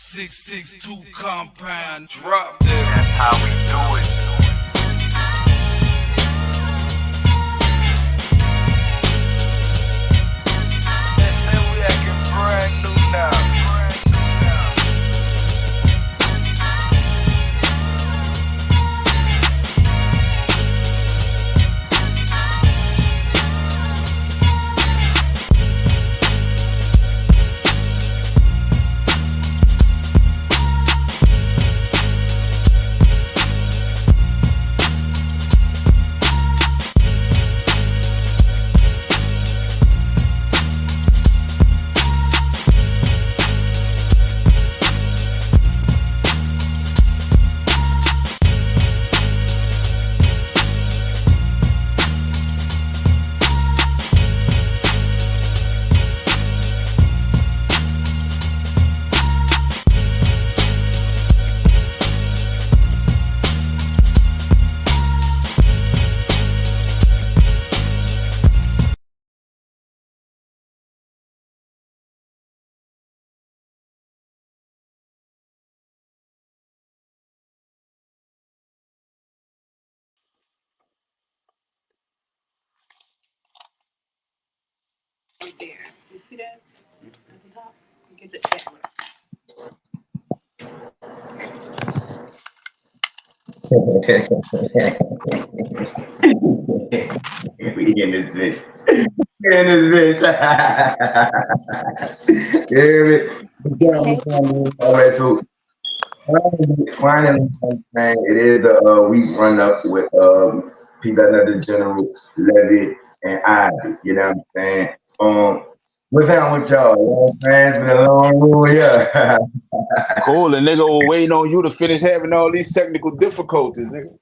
662 compound drop there. That's how we do it. They say we acting brand new now. Right there. You see that at the top? Get the check. We in this bitch. We in this bitch. You hear me? Hey. All right, so finally, man, it is a week run up with Peanut Another General, Levy, and Ivy. You know what I'm saying? What's down with y'all? You know what I'm saying? It's been a long road here. Cool, and nigga was waiting on you to finish having all these technical difficulties, nigga.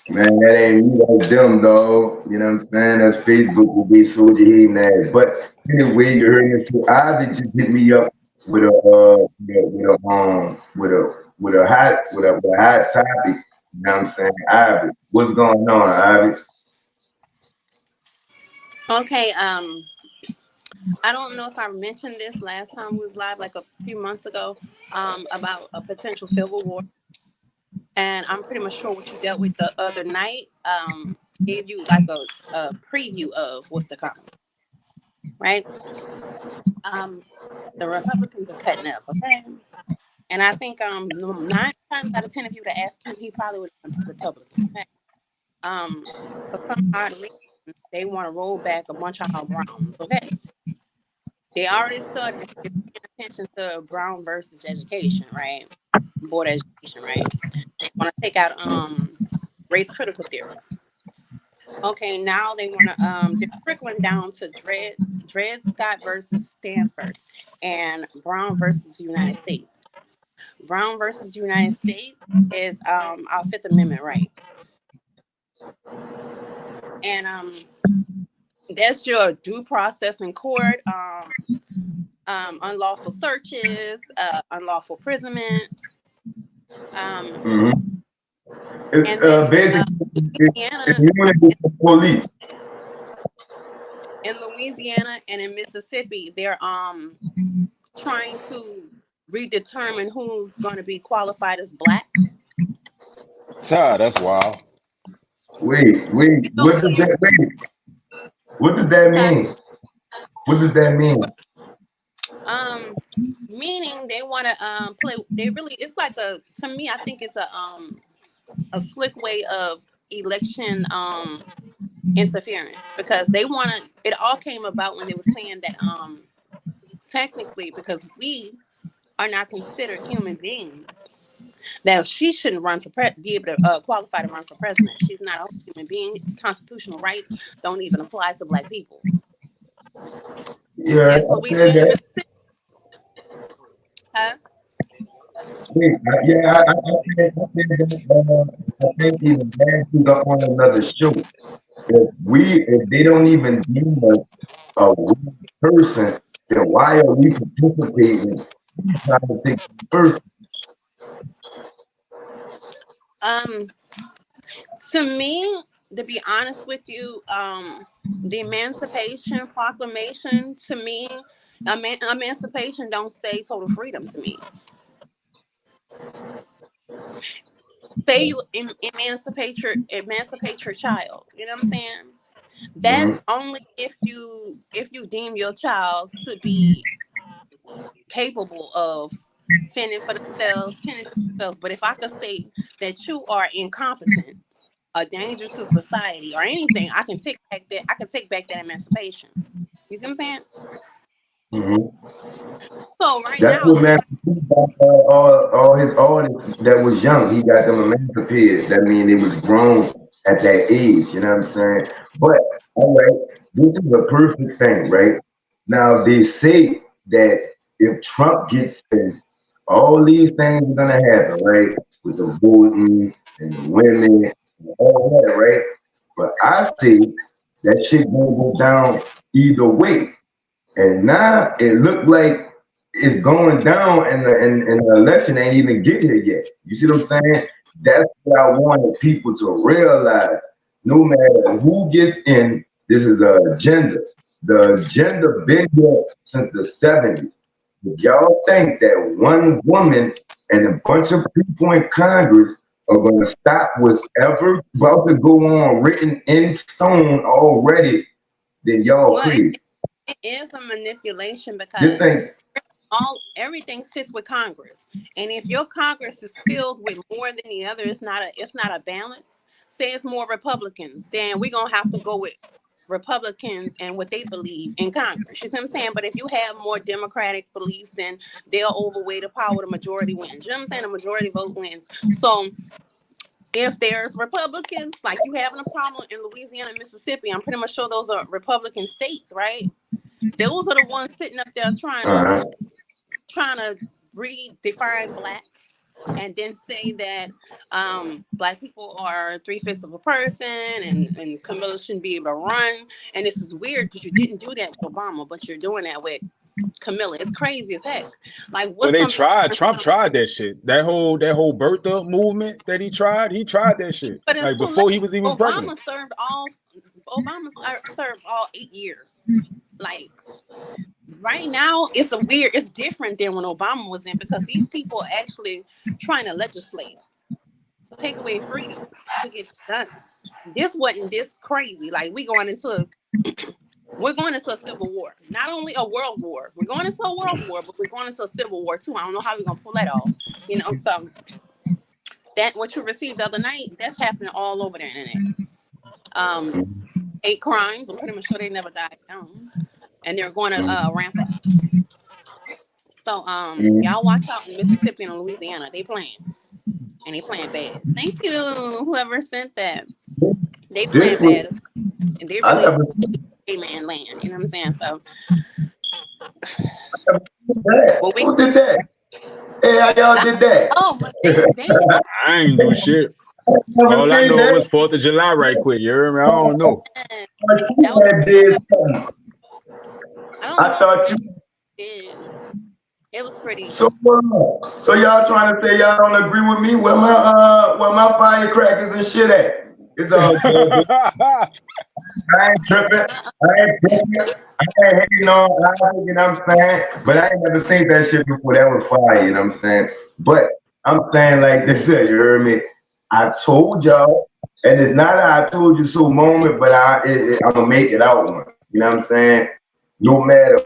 Man, that ain't me, that's them, dog. You know what I'm saying? That's Facebook will be Soldier Hating ass. But anyway, you heard me too. I did just hit me up with a hot topic. You know what I'm saying? Ivy, what's going on, Ivy? Okay. I don't know if I mentioned this last time we was live, like a few months ago, about a potential civil war, and I'm pretty much sure what you dealt with the other night. Gave you like a preview of what's to come, right? Um, the Republicans are cutting up, okay? And I think 9 times out of 10, if you would have asked him, he probably would have been Republican. Okay? For some odd reason, they want to roll back a bunch of our Browns. Okay, they already started paying attention to Brown versus education, right? Board education, right? They want to take out race critical theory. Okay, now they want to they're trickling down to Dred Scott versus Stanford and Brown versus United States. Brown versus United States is our Fifth Amendment right, and that's your due process in court, unlawful searches, unlawful imprisonment, Mm-hmm. It's and then basically it's Louisiana, unity for police. in Louisiana and in Mississippi, they're trying to redetermine who's going to be qualified as black. Child, that's wild. Wait, So, what does that huh? mean? What does that mean? Meaning they want to play. They really, it's like to me, I think it's a slick way of election interference, because they want to. It all came about when they were saying that technically, because we are not considered human beings, that she shouldn't run for be able to qualify to run for president. She's not a human being. Constitutional rights don't even apply to black people. Yeah, Yes, I said Louisiana, that. Mississippi. Huh? I think even Nancy's on another show. If they don't even deem us a real person, then why are we participating? Trying to take first. Um, to me, to be honest with you, the Emancipation Proclamation, to me, emancipation don't say total freedom to me. Say you emancipate your child. You know what I'm saying? Mm-hmm. That's only if you deem your child to be capable of fending for themselves, tending to themselves. But if I could say that you are incompetent, a danger to society, or anything, I can take back that. I can take back that emancipation. You see what I'm saying? Mm-hmm. So right That's now, what if you man got all his artists that was young, he got them emancipated. That means they was grown at that age, you know what I'm saying? But all right, this is a perfect thing, right? Now they say that if Trump gets in, all these things are gonna happen, right? With the voting and the women and all that, right? But I say that shit gonna go down either way. And now it looked like it's going down, and the election ain't even get here yet. You see what I'm saying? That's what I wanted people to realize. No matter who gets in, this is an agenda. The agenda been here since the 70s. If y'all think that one woman and a bunch of people in Congress are going to stop what's ever about to go on written in stone already, then y'all well, crazy. it is a manipulation This because ain't everything sits with Congress, and if your Congress is filled with more than the other, it's not a balance. Say it's more Republicans, then we're gonna have to go with Republicans and what they believe in Congress. You see what I'm saying? But if you have more Democratic beliefs, then they'll overweigh the power. The majority wins. You know what I'm saying? The majority vote wins. So if there's Republicans, like you having a problem in Louisiana and Mississippi, I'm pretty much sure those are Republican states, right? Those are the ones sitting up there trying uh-huh. to redefine black, and then say that black people are 3/5 of a person, and Camilla shouldn't be able to run. And this is weird because you didn't do that with Obama, but you're doing that with Camilla. It's crazy as heck. Like, Well, what's they gonna be tried. Trump tried that shit. That whole birther movement that he tried that shit. but it's Like too before he late. was even president. Obama served all 8 years. Like, right now it's different than when Obama was in, because these people actually trying to legislate, take away freedom to get done. This wasn't this crazy. Like, we're going into a civil war. Not only a world war. We're going into a world war, but we're going into a civil war too. I don't know how we're gonna pull that off. So that what you received the other night, that's happening all over the internet. Hate crimes, I'm pretty much sure they never died down. And they're going to ramp up. So y'all watch out in Mississippi and Louisiana. They playing. And they playing bad. Thank you, whoever sent that. They This playing was bad. And they I really never man land. You know what I'm saying? So that. well, Who did that? Hey, how y'all did that? but they I ain't do shit. Never All I seen know that. was 4th of July right quick. You hear me? I don't know. that was That did something. I don't I know thought you if it was pretty. so y'all trying to say y'all don't agree with me where my firecrackers and shit at? It's all good. I ain't tripping. I ain't hating on I, you know what I'm saying? But I ain't never seen that shit before. That was fire, you know what I'm saying? But I'm saying like this, you heard me? I told y'all, and it's not a I told you so moment, but I'm gonna make it out one. You know what I'm saying? No matter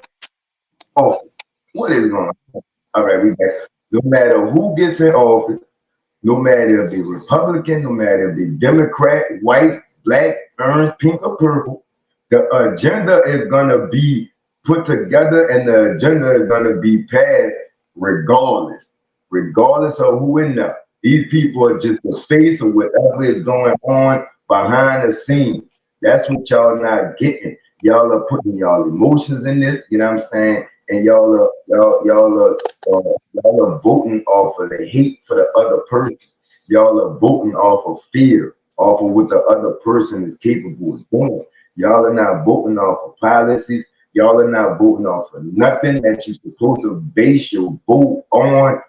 what is going on. All right, we back. No matter who gets in office, no matter if they Republican, no matter if they Democrat, white, black, orange, pink, or purple, the agenda is gonna be put together, and the agenda is gonna be passed regardless of who in there. These people are just the face of whatever is going on behind the scenes. That's what y'all not getting. Y'all are putting y'all emotions in this, you know what I'm saying? And y'all are voting off of the hate for the other person. Y'all are voting off of fear, off of what the other person is capable of doing. Y'all are not voting off of policies. Y'all are not voting off of nothing that you're supposed to base your vote on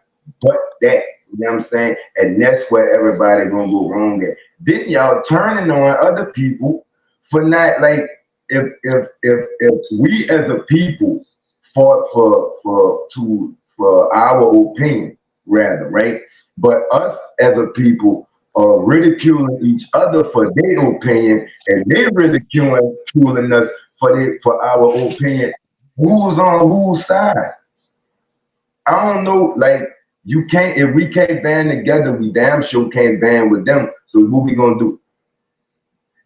but that. You know what I'm saying? And that's where everybody gonna go wrong at. Then y'all turning on other people for not like if we as a people fought for our opinion, rather, right? But us as a people are ridiculing each other for their opinion, and they're ridiculing us for our opinion. Who's on whose side? I don't know. Like you can't if we can't band together, we damn sure can't band with them. So what we gonna do?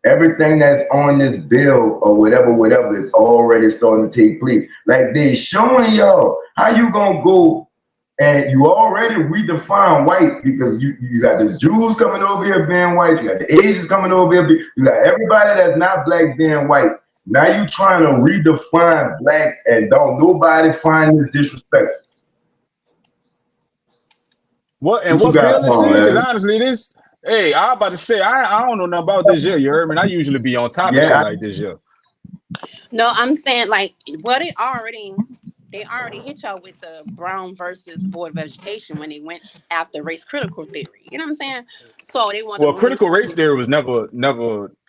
Everything that's on this bill or whatever is already starting to take place. Like they showing y'all how you gonna go and you already redefine white because you got the Jews coming over here being white, you got the Asians coming over here, you got everybody that's not black being white. Now you trying to redefine black and don't nobody find this disrespectful. What and what bill is it? Because honestly, this. Hey, I was about to say I don't know nothing about this year. You heard me? I usually be on top of shit like this year. No, I'm saying like what they already hit y'all with the Brown versus Board of Education when they went after race critical theory. You know what I'm saying? So they want. Well, critical race theory was never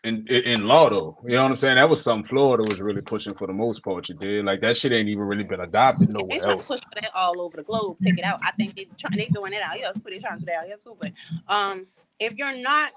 in law though. You know what I'm saying? That was something Florida was really pushing for the most part. You did like that shit ain't even really been adopted nowhere they trying else. to push for that all over the globe. Take it out. I think they doing it out here. So they trying to do that out here too. But if you're not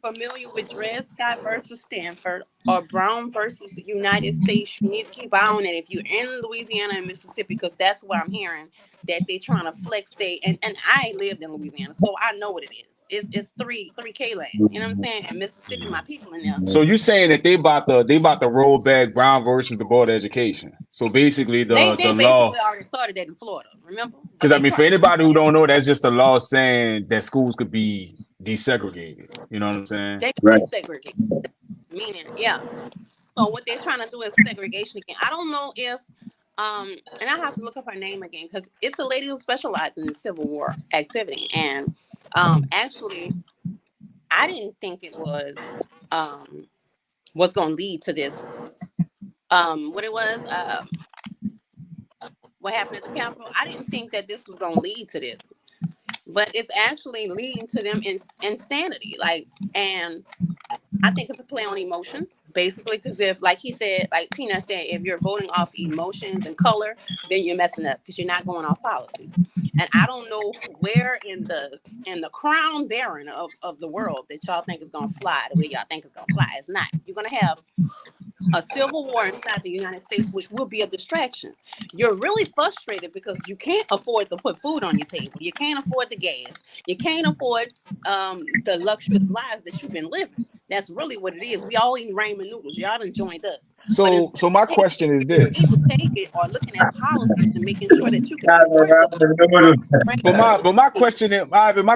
familiar with Dred Scott versus Stanford or Brown versus the United States, you need to keep an eye on it if you're in Louisiana and Mississippi, because that's what I'm hearing that they trying to flex and I lived in Louisiana, so I know what it is. It's 3K land, you know what I'm saying? And Mississippi, my people in there. So you saying that they about to roll back Brown versus the Board of Education? So basically the law already started that in Florida, remember? Because I mean, for anybody who don't know, that's just a law saying that schools could be desegregated. You know what I'm saying? They can desegregate, meaning So what they're trying to do is segregation again. I don't know if and I have to look up her name again because it's a lady who specializes in Civil War activity, and actually I didn't think it was going to lead to this. What it was, what happened at the Capitol, I didn't think that this was going to lead to this, but it's actually leading to them insanity. Like, and I think it's a play on emotions, basically, because if, like he said, like Peanut said, if you're voting off emotions and color, then you're messing up because you're not going off policy. And I don't know where in the crown bearing of the world that y'all think is gonna fly the way y'all think it's gonna fly. It's not. You're gonna have a civil war inside the United States, which will be a distraction. You're really frustrated because you can't afford to put food on your table. You can't afford the gas. You can't afford the luxurious lives that you've been living. That's really what it is. We all eat ramen noodles. Y'all done joined us. So my question is this: people take it or looking at policies and making sure that you can. But my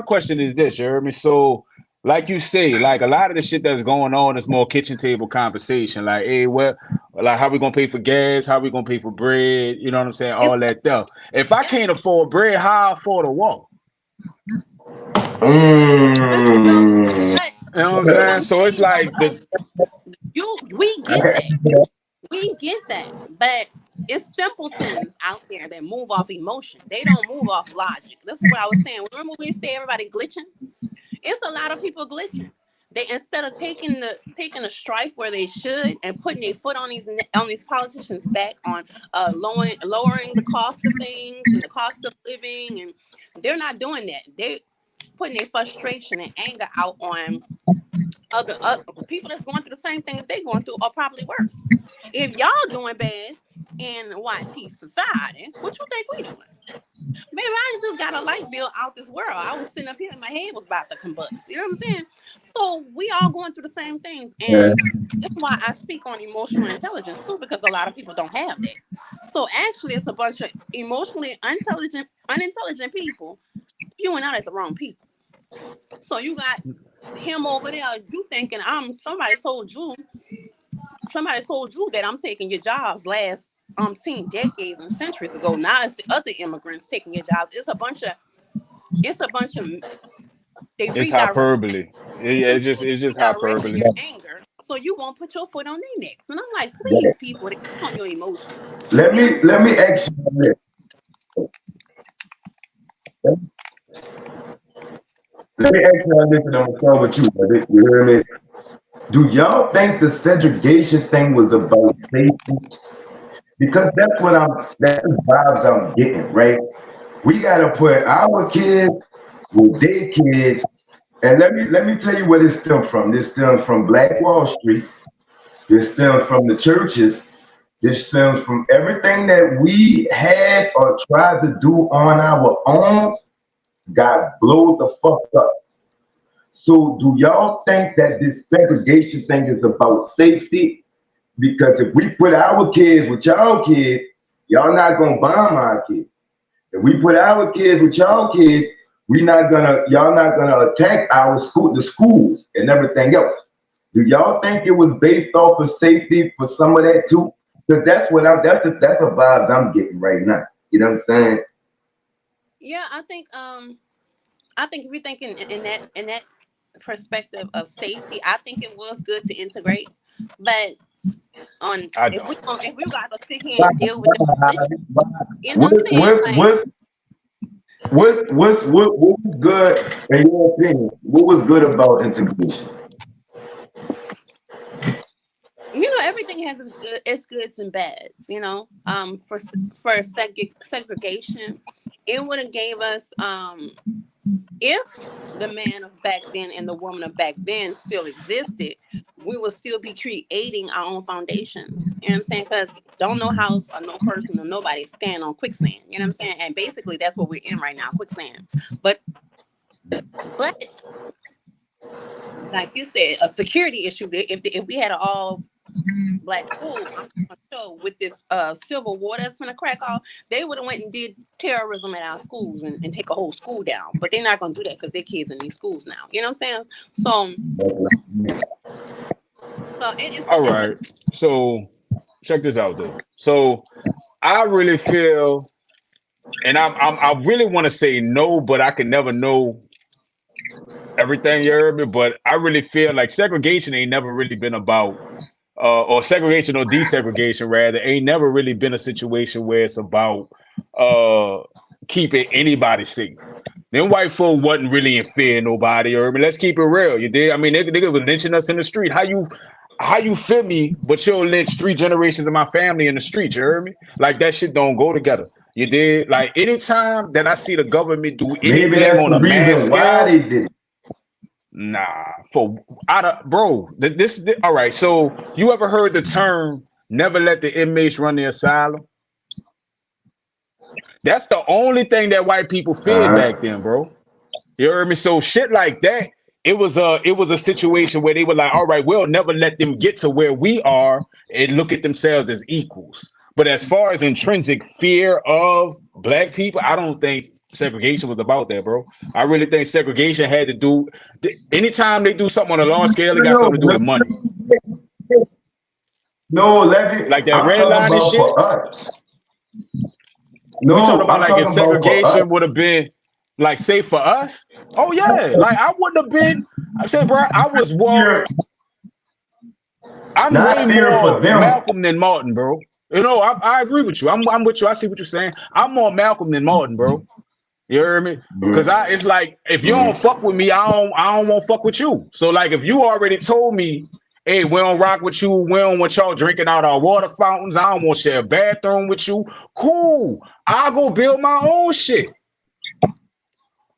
question is this. You heard me? So, like you say, like a lot of the shit that's going on is more kitchen table conversation. Like, hey, what? Like, how we gonna pay for gas? How we gonna pay for bread? You know what I'm saying? All that stuff. If I can't afford bread, how I afford a wall? You know what I'm saying? So it's like we get that, but it's simpletons out there that move off emotion. They don't move off logic. This is what I was saying. Remember we say everybody glitching? It's a lot of people glitching. They, instead of taking the strife where they should and putting their foot on these politicians' back on lowering the cost of things and the cost of living, and they're not doing that. They putting their frustration and anger out on other people that's going through the same things they're going through, or probably worse. If y'all doing bad in YT society, what you think we doing? Maybe I just got a light bill out this world. I was sitting up here and my head was about to combust. You know what I'm saying? So we all going through the same things. And that's why I speak on emotional intelligence too, because a lot of people don't have that. So actually it's a bunch of emotionally unintelligent people spewing out at the wrong people. So you got him over there, you thinking somebody told you that I'm taking your jobs last umpteen decades and centuries ago. Now it's the other immigrants taking your jobs. It's a bunch of it's hyperbole. It's just hyperbole. Your anger, so you won't put your foot on their necks. And I'm like, please, people, they come on your emotions. Let me ask you this. Let me ask you this, and I'm gonna start with you. You hear me? Do y'all think the segregation thing was about safety? Because that's the vibes I'm getting, right? We gotta put our kids with their kids. And let me tell you where this stems from. This stems from Black Wall Street. This stems from the churches. This stems from everything that we had or tried to do on our own got blown the fuck up. So do y'all think that this segregation thing is about safety? Because if we put our kids with y'all kids, y'all not gonna bomb our kids. If we put our kids with y'all kids, y'all not gonna attack the schools and everything else. Do y'all think it was based off of safety for some of that too? Because that's the vibes I'm getting right now. You know what I'm saying? Yeah, I think if you're thinking in that perspective of safety, I think it was good to integrate, but I if we got to sit here Why- and deal with the religion, you know What, what I'm saying? Like, what was good in your opinion? What was good about integration? everything has its goods and bads. Segregation, it would have gave us if the man of back then and the woman of back then still existed, we would still be creating our own foundation. You know what I'm saying? Because don't no house or no person or nobody stand on quicksand. You know what I'm saying? And basically that's what we're in right now, quicksand. But like you said, a security issue. If we had an all black school, I'm sure with this civil war that's gonna crack off, they would have went and did terrorism at our schools and take a whole school down. But they're not gonna do that because their kids in these schools now. You know what I'm saying? All right. So check this out, though. So I really feel, and I really want to say no, but I can never know everything, you heard me. But I really feel like segregation ain't never really been about, or segregation or desegregation rather, ain't never really been a situation where it's about keeping anybody safe. Them white folk wasn't really in fear of nobody, you heard me. Let's keep it real. You did. I mean, they was lynching us in the street. How you feel me, but you'll lynch 3 generations of my family in the street, you heard me? Like, that shit don't go together. You did. Like, anytime that I see the government do Maybe anything that's on the a mass reason why scale, they did it. nah, this all right. So you ever heard the term never let the inmates run the asylum? That's the only thing that white people feared back then, bro. You heard me? So shit like that, it was a situation where they were like, all right, we'll never let them get to where we are and look at themselves as equals. But as far as intrinsic fear of black people, I don't think segregation was about that, bro. I really think segregation had to do, anytime they do something on a large scale, it got something to do with money. No, Levy, Like that I'm red talking line and about shit. for us. No, We talking about I'm like if talking about for us. segregation would have been like say for us. Oh yeah, like I wouldn't have been. I said, bro, I was Fear, I'm not way fear more for them. Malcolm than Martin, bro. You know, I agree with you. I'm with you. I see what you're saying. I'm more Malcolm than Martin, bro. You hear me? Because it's like if you don't fuck with me, I don't want to fuck with you. So like if you already told me, hey, we don't rock with you, we don't want y'all drinking out our water fountains, I don't want to share a bathroom with you. Cool. I'll go build my own shit.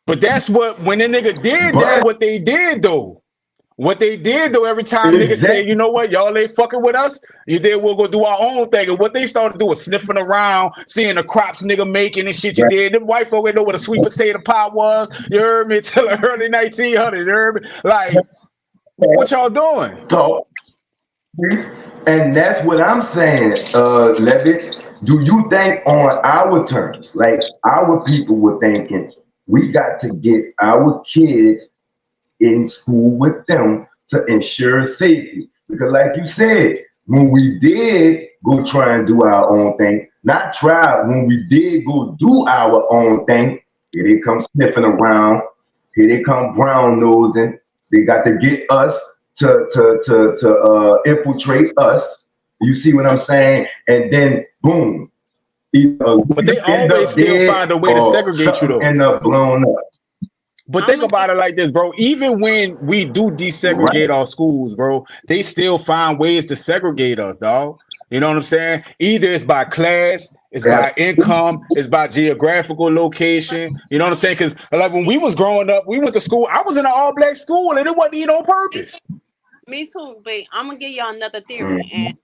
But that's when the nigga did that, what they did though. What they did though, every time niggas say, you know what, y'all ain't fucking with us, you did, we'll go do our own thing. And what they started to do was sniffing around, seeing the crops nigga making and shit you did. Them white folk didn't know what a sweet potato pot was. You heard me? Till the early 1900s. You heard me? Like, what y'all doing? So, and that's what I'm saying, Levitt. Do you think on our terms, like our people were thinking, we got to get our kids in school with them to ensure safety? Because like you said, when we did go try and do our own thing, not try, when we did go do our own thing, here they come sniffing around, here they come brown nosing, they got to get us to infiltrate us. You see what I'm saying? And then boom. But they always still find a way to segregate you though. End up blown up. But think about it like this, bro. Even when we do desegregate our schools, bro, they still find ways to segregate us, dog. You know what I'm saying? Either it's by class, it's by income, it's by geographical location. You know what I'm saying? Because like when we was growing up, we went to school. I was in an all-black school, and it wasn't even on purpose. Me too, but I'm gonna give y'all another theory, and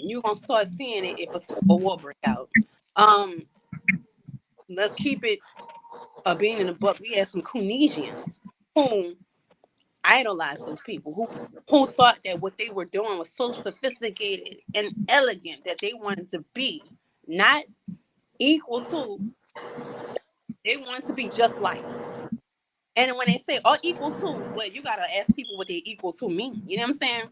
you're gonna start seeing it if a civil war break out. Let's keep it a being in the book. We had some Coonesians who idolized those people who thought that what they were doing was so sophisticated and elegant that they wanted to be not equal to, they wanted to be just like. And when they say equal to, well, you gotta ask people what they equal to mean. You know what I'm saying?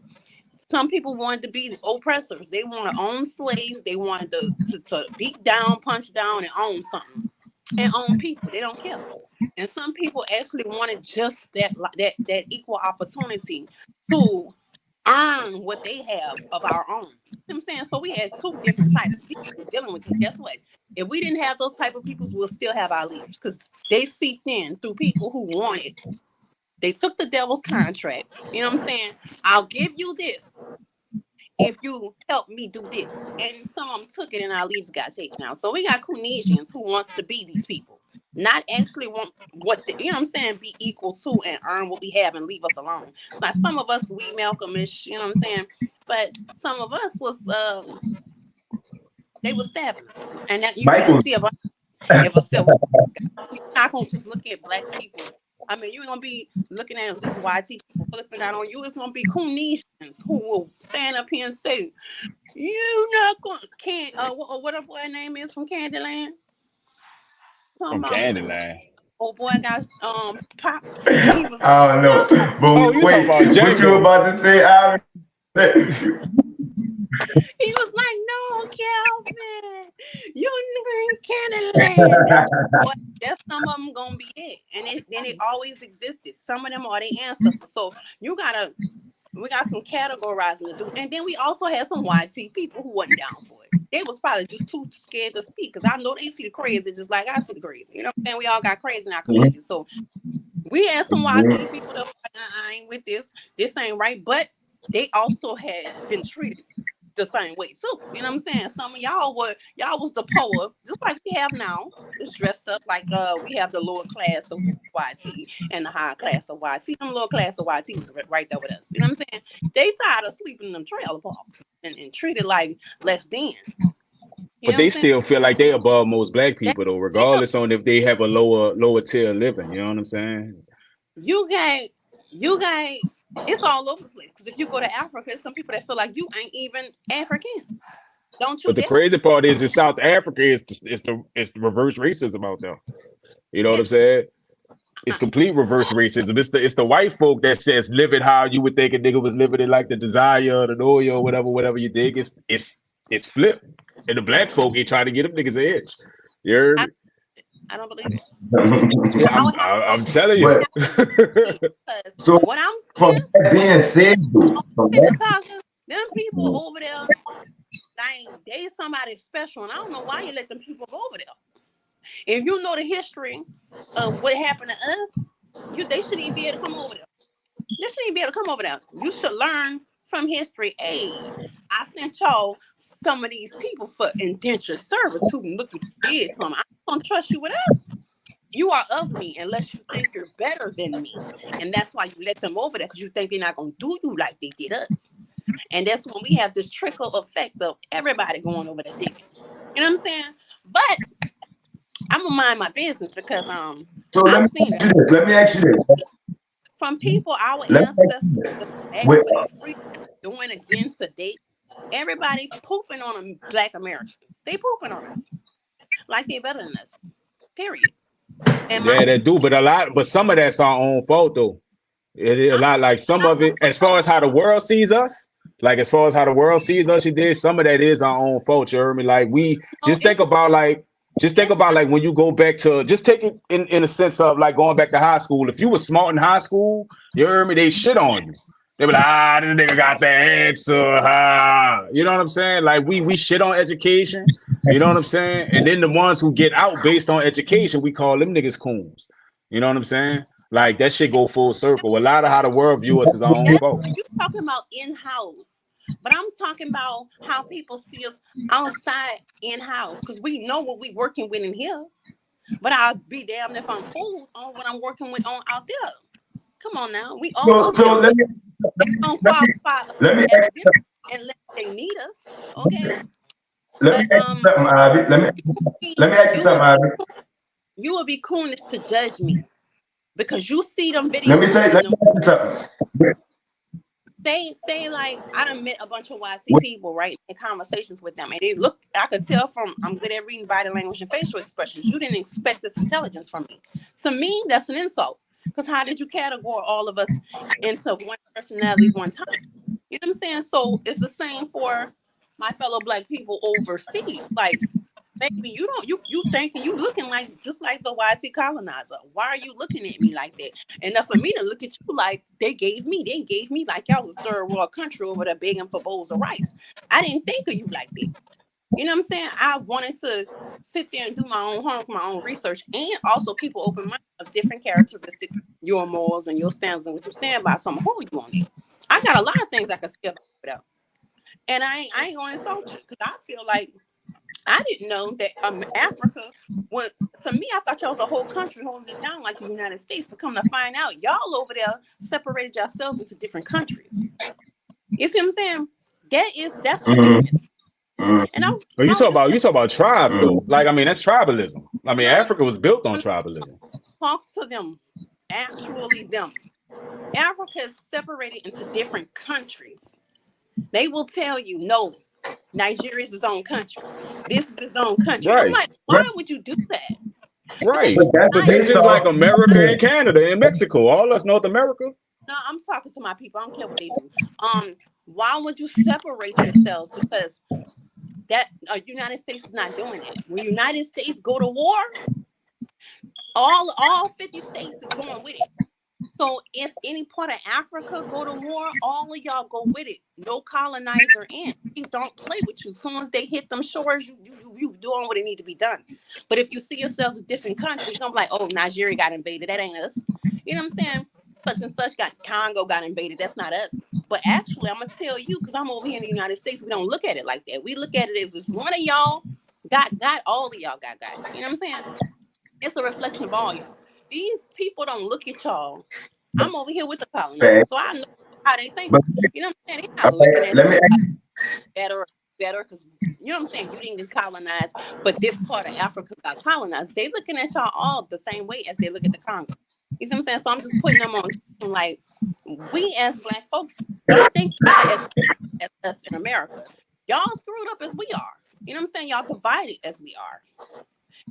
Some people wanted to be oppressors. They want to own slaves. They wanted to beat down, punch down, and own something. And own people. They don't care. And some people actually wanted just that equal opportunity to earn what they have of our own. You know what I'm saying? So we had two different types of people dealing with this. Guess what? If we didn't have those type of people, we'll still have our leaders because they seeped in through people who wanted. They took the devil's contract. You know what I'm saying? I'll give you this if you help me do this. And some of them took it and our leaders got taken out. So we got Coonesians who wants to be these people. Not actually want you know what I'm saying, be equal to and earn what we have and leave us alone. Like some of us, we Malcolmish, you know what I'm saying? But some of us was, they were stabbing us. And that you can see if a civil, you're not going to just look at black people. I mean, you ain't going to be looking at this YT people flipping out on you. It's going to be Coonesians who will stand up here and say, you not going to, what a boy name is from Candyland? From Candyland. Oh boy, got pop. He was, oh no! But you talking about Django. What you about to say, Aaron? He was like, "No, Calvin, you in Candyland." That's some of them gonna be it, and it always existed. Some of them are their ancestors. So we got some categorizing to do, and then we also had some YT people who wasn't down for it. They was probably just too scared to speak because I know they see the crazy just like I see the crazy. You know what I'm saying? We all got crazy in our community. So we had some YT people that were like, I ain't with this. This ain't right. But they also had been treated the same way too. You know what I'm saying? Some of y'all was the poor, just like we have now. It's dressed up like we have the lower class of YT and the higher class of YT. Them lower class of YT is right there with us. You know what I'm saying? They tired of sleeping in them trailer parks and treated like less than. But they still feel like they above most black people though, regardless on if they have a lower tier living. You know what I'm saying? You got it's all over the place. Because if you go to Africa, there's some people that feel like you ain't even African. Don't you? But the crazy part is in South Africa is the reverse racism out there. You know what I'm saying? It's complete reverse racism. It's the white folk that says live it how you would think a nigga was living it, like the Desire, the Noyo, whatever you dig. It's flipped. And the black folk ain't trying to get them niggas an edge. You heard me? I don't believe it. Yeah, I'm telling you. So what I'm saying, being said, them people over there, like they somebody special, and I don't know why you let them people go over there. If you know the history of what happened to us, they shouldn't even be able to come over there. They shouldn't even be able to come over there. You should learn from history. Hey, I sent y'all some of these people for indentured servitude and look what you did to them. I don't trust you with us. You are of me unless you think you're better than me. And that's why you let them over there, because you think they're not going to do you like they did us. And that's when we have this trickle effect of everybody going over there digging. You know what I'm saying? But I'm going to mind my business because so I've seen it. Let me ask you this. From people, our ancestors doing against today, everybody pooping on them Black Americans. They pooping on us like they better than us. Period. And yeah, they do, but some of that's our own fault though. It is a lot like some of it, as far as how the world sees us. Like as far as how the world sees us, some of that is our own fault. You heard me? Like we just think about like when you go back to, just take it in a sense of like going back to high school. If you were smart in high school, you heard me, they shit on you. They be like, this nigga got the answer. You know what I'm saying? Like we shit on education. You know what I'm saying? And then the ones who get out based on education, we call them niggas coons. You know what I'm saying? Like that shit go full circle. A lot of how the world view us is our own fault. When you talking about in-house, But I'm talking about how people see us outside in house because we know what we working with in here. But I'll be damned if I'm fooled on what I'm working with on out there. Come on now, we all So over there. let me They don't let me qualify us let me as ask them unless they need us. Okay, let me but ask you something, Ivy. Let me ask you you something, would be Ivy. you would be coonish to judge me because you see them Let me videos tell you. and Let them me ask you something. say like I done met a bunch of YC With- people, right? In conversations with them. And they look, I could tell from I'm good at reading body language and facial expressions. You didn't expect this intelligence from me. To me, that's an insult. Because how did you categorize all of us into one personality one time? You know what I'm saying? So it's the same for my fellow black people overseas. Like baby, you don't you thinking you looking like just like the YT colonizer. Why are you looking at me like that? Enough for me to look at you like they gave me like y'all was a third world country over there begging for bowls of rice. I didn't think of you like that. You know what I'm saying? I wanted to sit there and do my own homework, my own research, and also keep an open mind of different characteristics, your morals and your standards and what you stand by. So I'm gonna hold you on it. I got a lot of things I can skip without. And I ain't gonna insult you because I feel like I didn't know that Africa was, to me, I thought y'all was a whole country holding it down like the United States. But come to find out, y'all over there separated yourselves into different countries. You see what I'm saying? That's your Mhm, weakness. mhm, And I was Well, you talk about tribes though. mhm. Like I mean, that's tribalism. I mean, when Africa was built on I tribalism. talk to them, actually them, Africa is separated into different countries. They will tell you, no, Nigeria is its own country. This is its own country. I'm Right, like, why would you do that? Because right. But that's But they Nigeria. just based like off. America and Canada and Mexico, all us North America. No, I'm talking to my people. I don't care what they do. Why would you separate yourselves? Because that United States is not doing that. When United States go to war, all 50 states is going with it. So if any part of Africa go to war, all of y'all go with it. No colonizer in. They don't play with you. As soon as they hit them shores, you doing what it need to be done. But if you see yourselves as different countries, you're gonna be like, oh, Nigeria got invaded. That ain't us. You know what I'm saying? Such and such got Congo got invaded. That's not us. But actually, I'm gonna tell you, because I'm over here in the United States, we don't look at it like that. We look at it as this one of y'all got, all of y'all got. You know what I'm saying? It's a reflection of all y'all. These people don't look at y'all. I'm over here with the Okay, colonizers, so I know how they think. but You know what I'm saying? They're not looking okay, at let me. you better, because you know what I'm saying. You didn't get colonized, but this part of Africa got colonized. They looking at y'all all the same way as they look at the Congo. You see what I'm saying? So I'm just putting them on like we as black folks don't think as us in America. Y'all screwed up as we are. You know what I'm saying? Y'all divided as we are.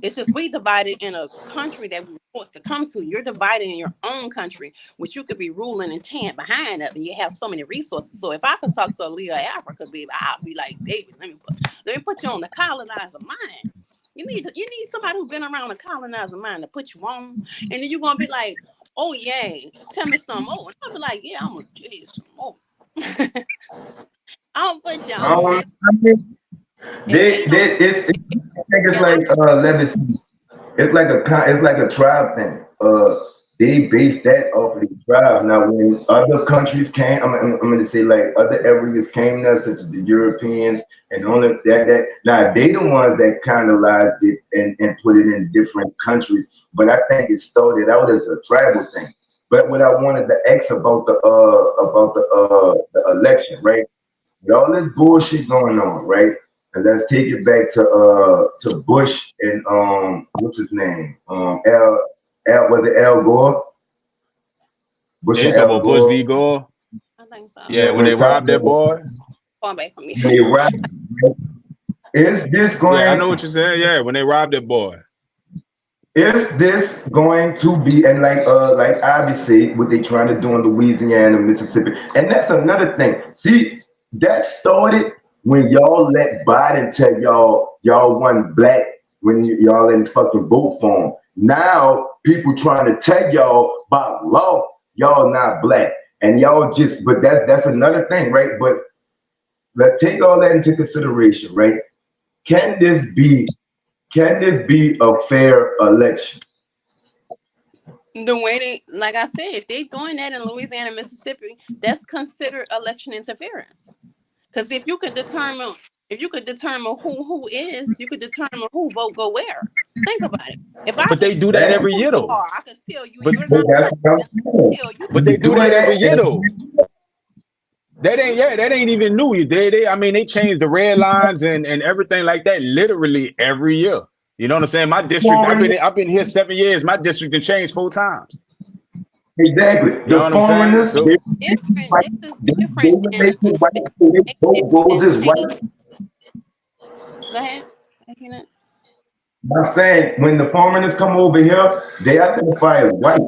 It's just we divided in a country that we were forced to come to. You're divided in your own country, which you could be ruling and chant behind up, and you have so many resources. So if I could talk to a leader of Africa, baby, I'll be like, baby, let me put you on the colonizer mind. You need somebody who's been around the colonizer mind to put you on, and then you're gonna be like, oh yeah, tell me some more. And I'll be like, yeah, I'm gonna tell you some more. I'll put you on. I mean, If they don't, I think it's yeah, I like can. legacy. It's like a tribe thing. They base that off of the tribe. Now, when other countries came, I'm going to say like other areas came there, such as the Europeans, and all of that. Now they the ones that colonized it and put it in different countries. But I think it started out as a tribal thing. But what I wanted to ask about the election, right? With all this bullshit going on, right? And let's take it back to Bush and what's his name? Al was it Al Gore? Bush Yeah, you and talk Al about Bush v. Gore. Gore. I think so. Yeah, Yeah, when when they robbed that something boy. Going back from me. when they rap, is this Yeah, I going know what you're saying. Yeah, when they robbed that boy. is this going to be and like obviously what they trying to do in Louisiana, Mississippi, and that's another thing. See, that started when y'all let Biden tell y'all wasn't black when y'all in fucking vote for him. Now people trying to tell y'all by law y'all not black, and y'all just but that's another thing, right? But let's take all that into consideration, right? And Can this be can this be a fair election? the way they, like I said, if they doing that in Louisiana, Mississippi, that's considered election interference. Because if you could determine who is, you could determine who vote go where. Think about it. If I But they do that every year though. I could tell you But- you're not. That's what I'm saying. Tell you. But they do that every year and- though. That ain't even new. I mean, they changed the red lines and everything like that literally every year. You know what I'm saying? My district, I've been here 7 years. My district can change 4 times. Exactly. You know what I'm saying? foreigners, So- Different. This is different. they make it white, so their vote goes as white. Go ahead. Can I- I'm saying when the foreigners come over here, they identify as white.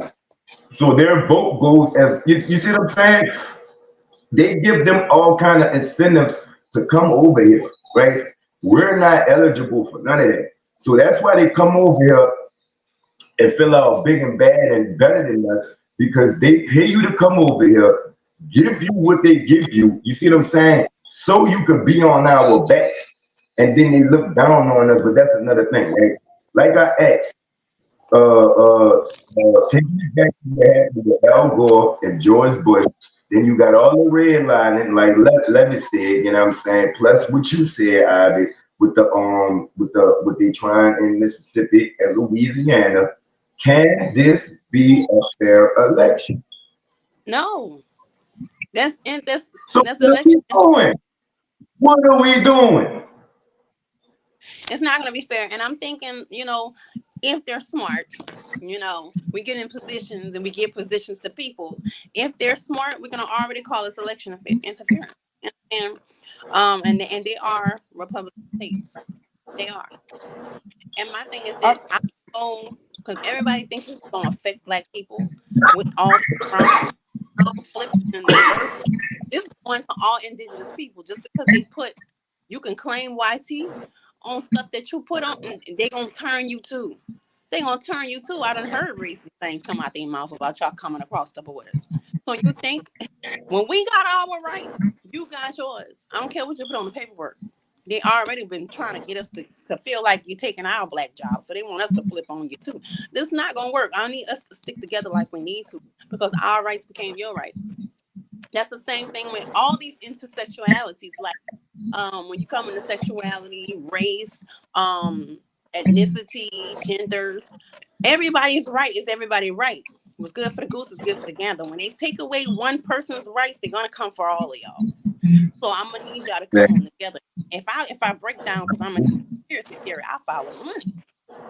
So their vote goes as you see what I'm saying? They give them all kind of incentives to come over here, right? We're not eligible for none of that. So that's why they come over here and fill out big and bad and better than us because they pay you to come over here, give you what they give you. You see what I'm saying? So you could be on our backs. And then they look down on us, but that's another thing, right? Like I asked, taking it back to what happened with Al Gore and George Bush, then you got all the redlining, like Levy said, you know what I'm saying? Plus what you said, Ivy, with what they trying in Mississippi and Louisiana. Can this be a fair election? No. That's So that's what are we election. doing? What are we doing? It's not going to be fair. And I'm thinking, if they're smart, we get in positions and we give positions to people. If they're smart, we're going to already call this election interference. And they are Republican states. They are. And my thing is that I know, because everybody thinks it's going to affect Black people with all the flips and reverse. This is going to all indigenous people just because you can claim YT on stuff that you put on, they're gonna turn you too. They're gonna turn you too. I done heard racist things come out their mouth about y'all coming across the borders. So you think when we got our rights, you got yours. I don't care what you put on the paperwork. They already been trying to get us to feel like you're taking our Black jobs. So they want us to flip on you too. This is not gonna work. I need us to stick together like we need to because our rights became your rights. That's the same thing with all these intersexualities. Like when you come into sexuality, race, ethnicity, genders, everybody's right is everybody right. What's good for the goose is good for the gander. When they take away one person's rights, they're gonna come for all of y'all. So I'm gonna need y'all to come on together. If I break down, because I'm a conspiracy theory, I follow money.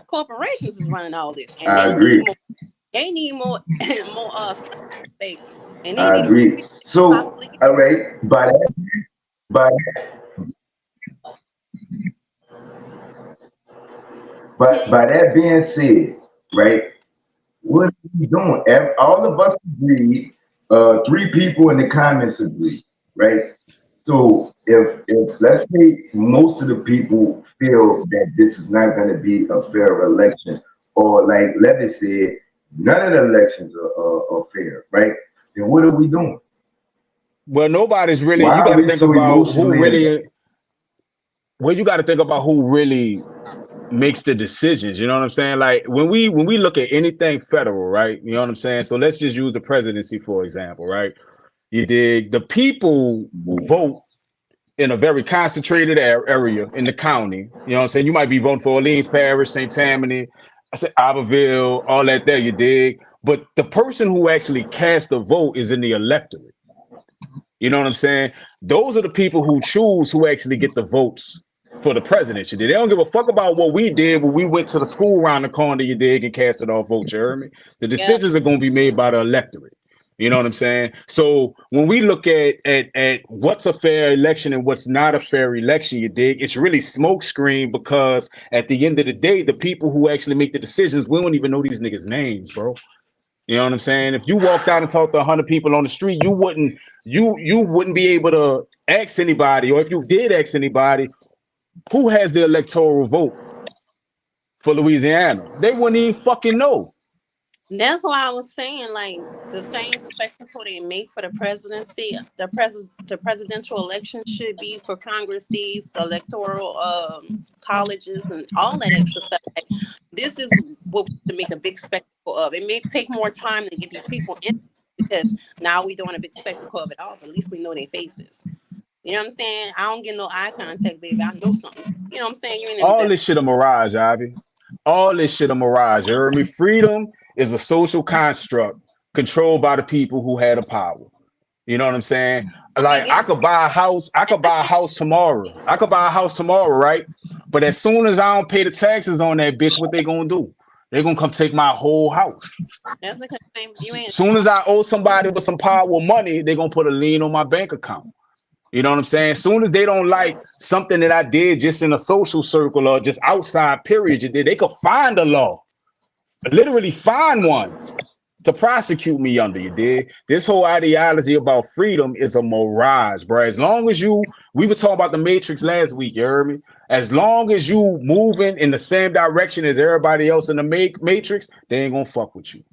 Corporations is running all this, and I agree. They need more baby. And they I need agree. So, possibly- all right, by that being said, right, what are we doing? All of us agreed. 3 people in the comments agreed, right? So if let's say most of the people feel that this is not going to be a fair election, or like Levy said, none of the elections are fair, right? Then what are we doing? Well, nobody's really. Why You are got to we think so about who emotionally really. Well, you got to think about who really makes the decisions. You know what I'm saying? Like when we look at anything federal, right? You know what I'm saying? So let's just use the presidency for example, right? You dig? The people vote in a very concentrated area in the county. You know what I'm saying? You might be voting for Orleans Parish, St. Tammany, I said Iberville, all that there, you dig? But the person who actually casts the vote is in the electorate. You know what I'm saying? Those are the people who choose who actually get the votes for the presidency. They don't give a fuck about what we did when we went to the school around the corner, you dig, and casted our vote, you heard me? The decisions are going to be made by the electorate. You know what I'm saying? So when we look at what's a fair election and what's not a fair election, you dig, it's really smokescreen because at the end of the day, the people who actually make the decisions, we don't even know these niggas' names, bro. You know what I'm saying? If you walked out and talked to 100 people on the street, you wouldn't be able to ask anybody, or if you did ask anybody, who has the electoral vote for Louisiana? They wouldn't even fucking know. That's why I was saying, like, the same spectacle they make for the presidency, the presidential election should be for Congress seats, electoral colleges, and all that extra stuff. Like, this is what to make a big spectacle of. It may take more time to get these people in because now we're doing a big spectacle of it all, but at least we know their faces. You know what I'm saying? I don't get no eye contact, baby. I know something. You know what I'm saying? You ain't in the All best. this shit a mirage, Ivy. All this shit a mirage. You heard me? Freedom is a social construct controlled by the people who had the power. You know what I'm saying? Okay, Like I could buy a house. I could buy a house tomorrow. I could buy a house tomorrow, right? But as soon as I don't pay the taxes on that bitch, what they gonna do? They gonna come take my whole house. that's because you ain't. Soon as I owe somebody with some power with money, they gonna put a lien on my bank account. You know what I'm saying? Soon as they don't like something that I did just in a social circle or just outside period, they could find a law, literally find one to prosecute me under. You did. This whole ideology about freedom is a mirage, bro. As long as we were talking about the Matrix last week, you heard me? As long as you moving in the same direction as everybody else in the Matrix, they ain't gonna fuck with you.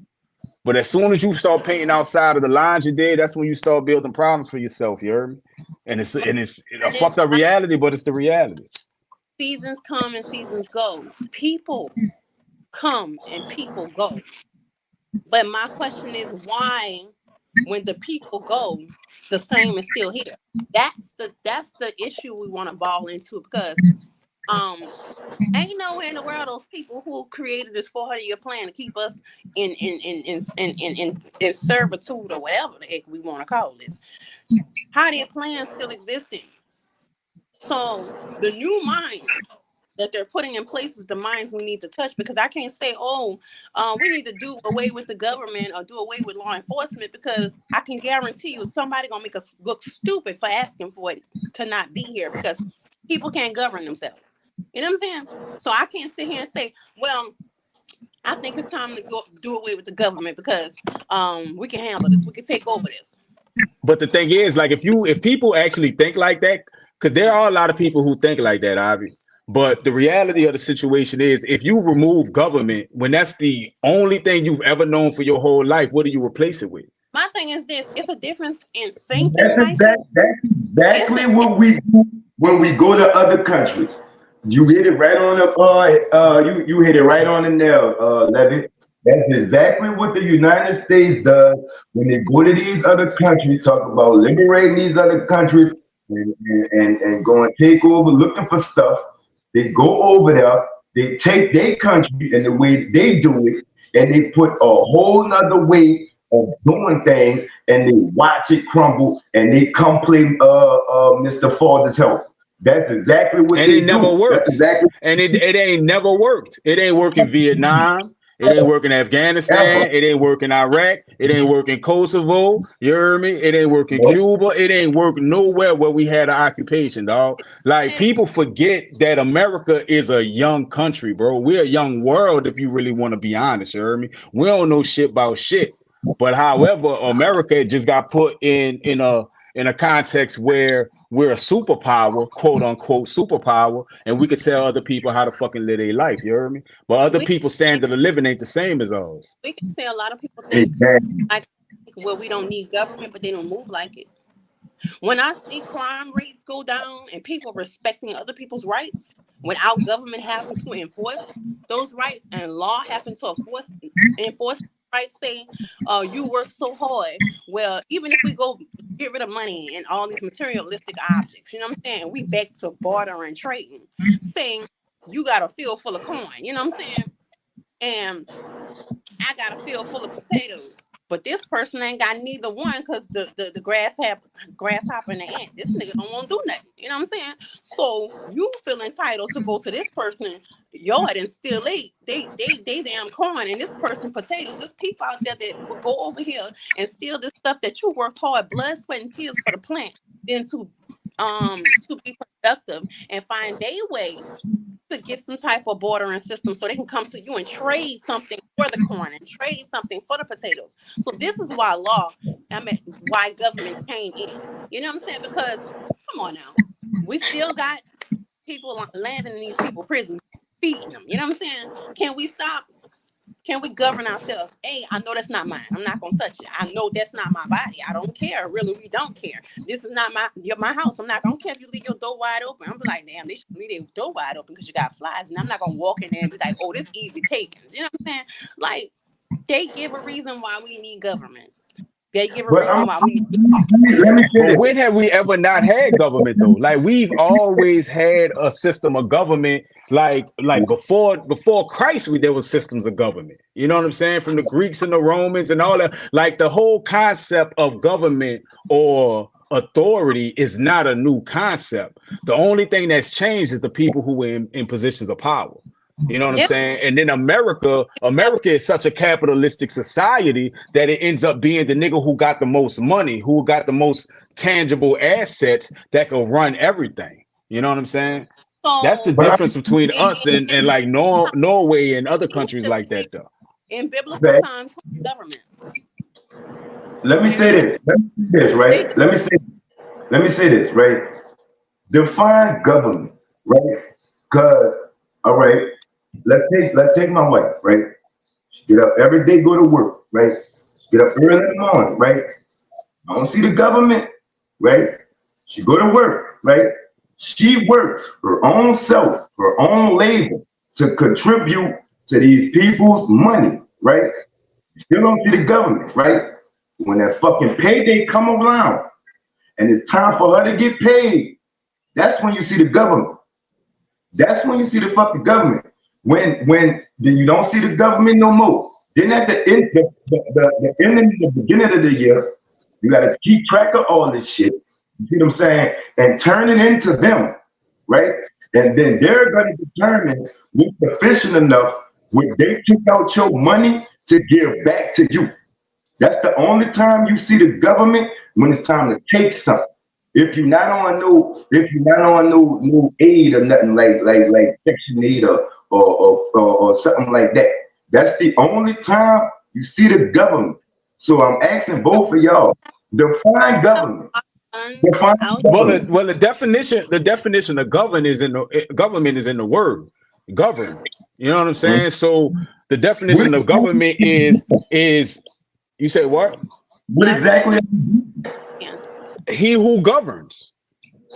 But as soon as you start painting outside of the lines you did, that's when you start building problems for yourself. You heard me? And it's a fucked up reality, but it's the reality. Seasons come and seasons go. People come and people go. But my question is, why, when the people go, the same is still here? That's the issue we want to ball into, because ain't nowhere in the world those people who created this 400-year plan to keep us in servitude or whatever the heck we want to call this. How their plans still existing? So the new minds that they're putting in place is the minds we need to touch, because I can't say, we need to do away with the government or do away with law enforcement, because I can guarantee you somebody gonna make us look stupid for asking for it to not be here, because people can't govern themselves. You know what I'm saying? So I can't sit here and say, well, I think it's time to go do away with the government because we can handle this. We can take over this. But the thing is, like, if people actually think like that, because there are a lot of people who think like that, Ivy. But the reality of the situation is, if you remove government, when that's the only thing you've ever known for your whole life, what do you replace it with? My thing is this: it's a difference in thinking. That's exactly what we do when we go to other countries. You hit it right on the you hit it right on the nail, Levy. That's exactly what the United States does when they go to these other countries, talk about liberating these other countries and go and take over, looking for stuff. They go over there, they take their country and the way they do it, and they put a whole nother way of doing things, and they watch it crumble, and they come play Mr. Father's help. That's exactly what and they it do. never works. That's exactly. And it ain't never worked. It ain't work in Vietnam. It ain't work in Afghanistan. It ain't work in Iraq. It ain't work in Kosovo. You hear me? It ain't work in Cuba. It ain't work nowhere where we had an occupation, dog. Like, people forget that America is a young country, bro. We're a young world, if you really want to be honest. You hear me? We don't know shit about shit. But however, America just got put in a context where we're a superpower, quote unquote superpower, and we could tell other people how to fucking live their life. You heard me? But other people's standard of living ain't the same as ours. We can say a lot of people think like, well, we don't need government, but they don't move like it. When I see crime rates go down and people respecting other people's rights without government having to enforce those rights and law having to enforce rights, say, you work so hard. Well, even if we go get rid of money and all these materialistic objects, you know what I'm saying? We back to barter and trading, saying you got a field full of corn, you know what I'm saying? And I got a field full of potatoes. But this person ain't got neither one, because the grasshopper and the ant, this nigga don't want to do nothing. You know what I'm saying? So you feel entitled to go to this person yard and still eat they damn corn, and this person potatoes. There's people out there that will go over here and steal this stuff that you worked hard, blood, sweat, and tears for the plant, then to be productive and find their way to get some type of bordering system so they can come to you and trade something for the corn and trade something for the potatoes. So this is why why government came in. You know what I'm saying? Because come on now, we still got people landing in these people's prisons, feeding them. You know what I'm saying? Can we stop? Can we govern ourselves? Hey, I know that's not mine. I'm not gonna touch it. I know that's not my body. I don't care. Really, we don't care. This is not my house. I'm not gonna care if you leave your door wide open. I'm like, damn, they should leave their door wide open because you got flies. And I'm not gonna walk in there and be like, oh, this easy takings. You know what I'm saying? Like, they give a reason why we need government. Yeah, you give a But reason why we need. let me say But this. when have we ever not had government though? Like we've always had a system of government. Like before Christ, there was systems of government. You know what I'm saying? From the Greeks and the Romans and all that. Like the whole concept of government or authority is not a new concept. The only thing that's changed is the people who were in positions of power. You know what I'm Yep. saying? And then America is such a capitalistic society that it ends up being the nigga who got the most money, who got the most tangible assets that can run everything. You know what I'm saying? So That's the difference between us and like Norway and other countries like that, though. in biblical Okay. times, government. Let me say this. Let me say this, right? Let me say this, right? Define government, right? Because, all right, let's take my wife, right? She get up every day, go to work, right? She get up early in the morning, right? I don't see the government, right? She go to work, right? She works her own self, her own labor to contribute to these people's money, right? You still don't see the government, right? When that fucking payday come around and it's time for her to get paid, that's when you see the government. That's when you see the fucking government. When then you don't see the government no more. Then at the end, the ending, the beginning of the year, you got to keep track of all this shit. You see what I'm saying? And turn it into them, right? And then they're going to determine what's sufficient enough when they took out your money to give back to you. That's the only time you see the government, when it's time to take something. If you're not on no aid or nothing like Section 8 or something like that. That's the only time you see the government. So I'm asking both of y'all, define government. Define government. Well, the definition of government is in the word govern. You know what I'm saying? So the definition of government is you say what? What exactly? He who governs,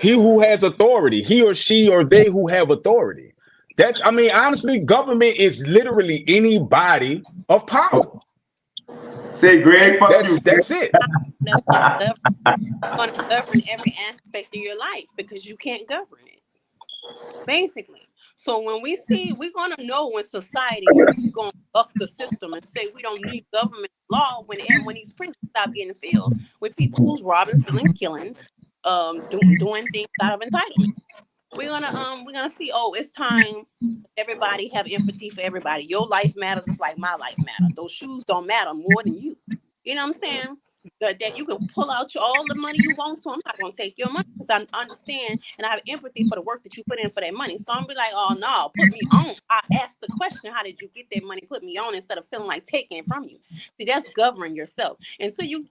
he who has authority, he or she or they who have authority. That's, I mean, honestly, government is literally any body of power. Say, Greg, fuck you. That's it. That's going to govern every aspect of your life because you can't govern it, basically. So when we're going to know when society is going to buck the system and say we don't need government law when these prisons stop getting filled with people who's robbing, stealing, killing, doing things out of entitlement. We're gonna see. Oh, it's time. Everybody have empathy for everybody. Your life matters just like my life matters. Those shoes don't matter more than you. You know what I'm saying? That you can pull out all the money you want, so I'm not gonna take your money because I understand and I have empathy for the work that you put in for that money. So I'm be like, oh no, put me on. I asked the question, how did you get that money? Put me on instead of feeling like taking it from you. See, that's governing yourself. Until you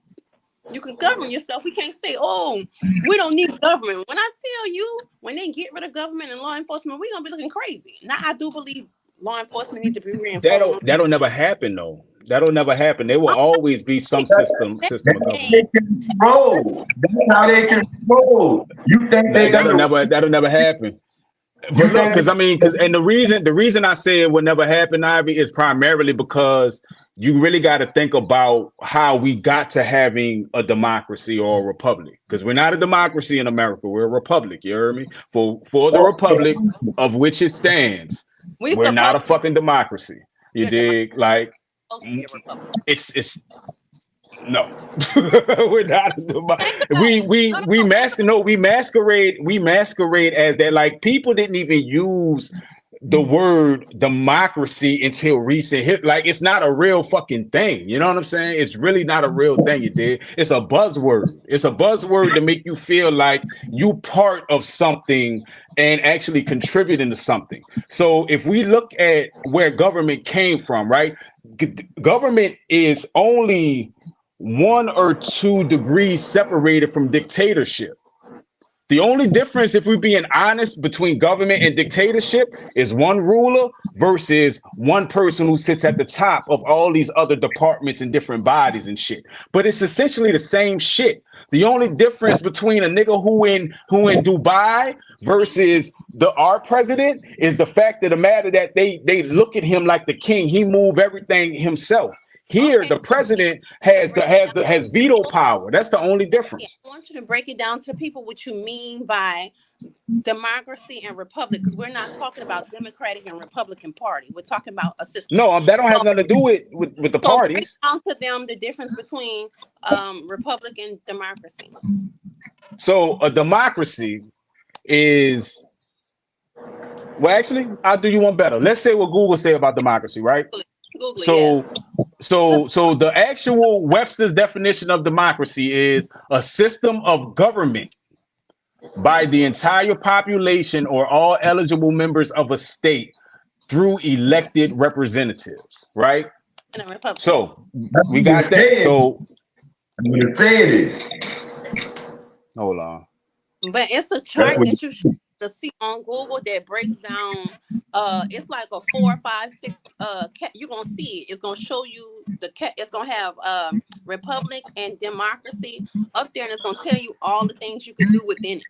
can govern yourself. We can't say, oh, we don't need government. When I tell you, when they get rid of government and law enforcement, we're gonna be looking crazy. Now I do believe law enforcement need to be reinforced. That'll never happen though. That'll never happen. There will always be some system of government. Roll. That's how they can roll. You think that'll never happen. But look, and the reason I say it would never happen, Ivy, is primarily because you really got to think about how we got to having a democracy or a republic. Because we're not a democracy in America, we're a republic. You heard me? For the republic of which it stands, we're not a fucking democracy. You dig? Like it's no, we're not. We masquerade as that. Like people didn't even use the word democracy until recent hit. Like it's not a real fucking thing. You know what I'm saying? It's really not a real thing. You did. It's a buzzword. It's a buzzword to make you feel like you part of something and actually contributing to something. So if we look at where government came from, right? Government is only 1 or 2 degrees separated from dictatorship. The only difference, if we're being honest, between government and dictatorship is one ruler versus one person who sits at the top of all these other departments and different bodies and shit. But it's essentially the same shit. The only difference between a nigga who in Dubai versus our president is the fact of the matter that they look at him like the king. He move everything himself. Here, Okay, the president has veto power. That's the only yeah, difference. I want you to break it down to people what you mean by democracy and republic, because we're not talking about Democratic and Republican Party. We're talking about a system. No, that don't have So, nothing to do with the so break parties. down to them the difference between republic and democracy. So a democracy is, well, actually, I'll do you one better. Let's say what Google say about democracy, right? Google, So, yeah. so the actual Webster's definition of democracy is a system of government by the entire population or all eligible members of a state through elected representatives, right? In a republic. So we got that. So I'm gonna say it. hold on. But it's a chart that you should see on Google that breaks down. It's like a 4, 5, 6. You're gonna see it. It's gonna show you it's gonna have republic and democracy up there, and it's gonna tell you all the things you can do within it.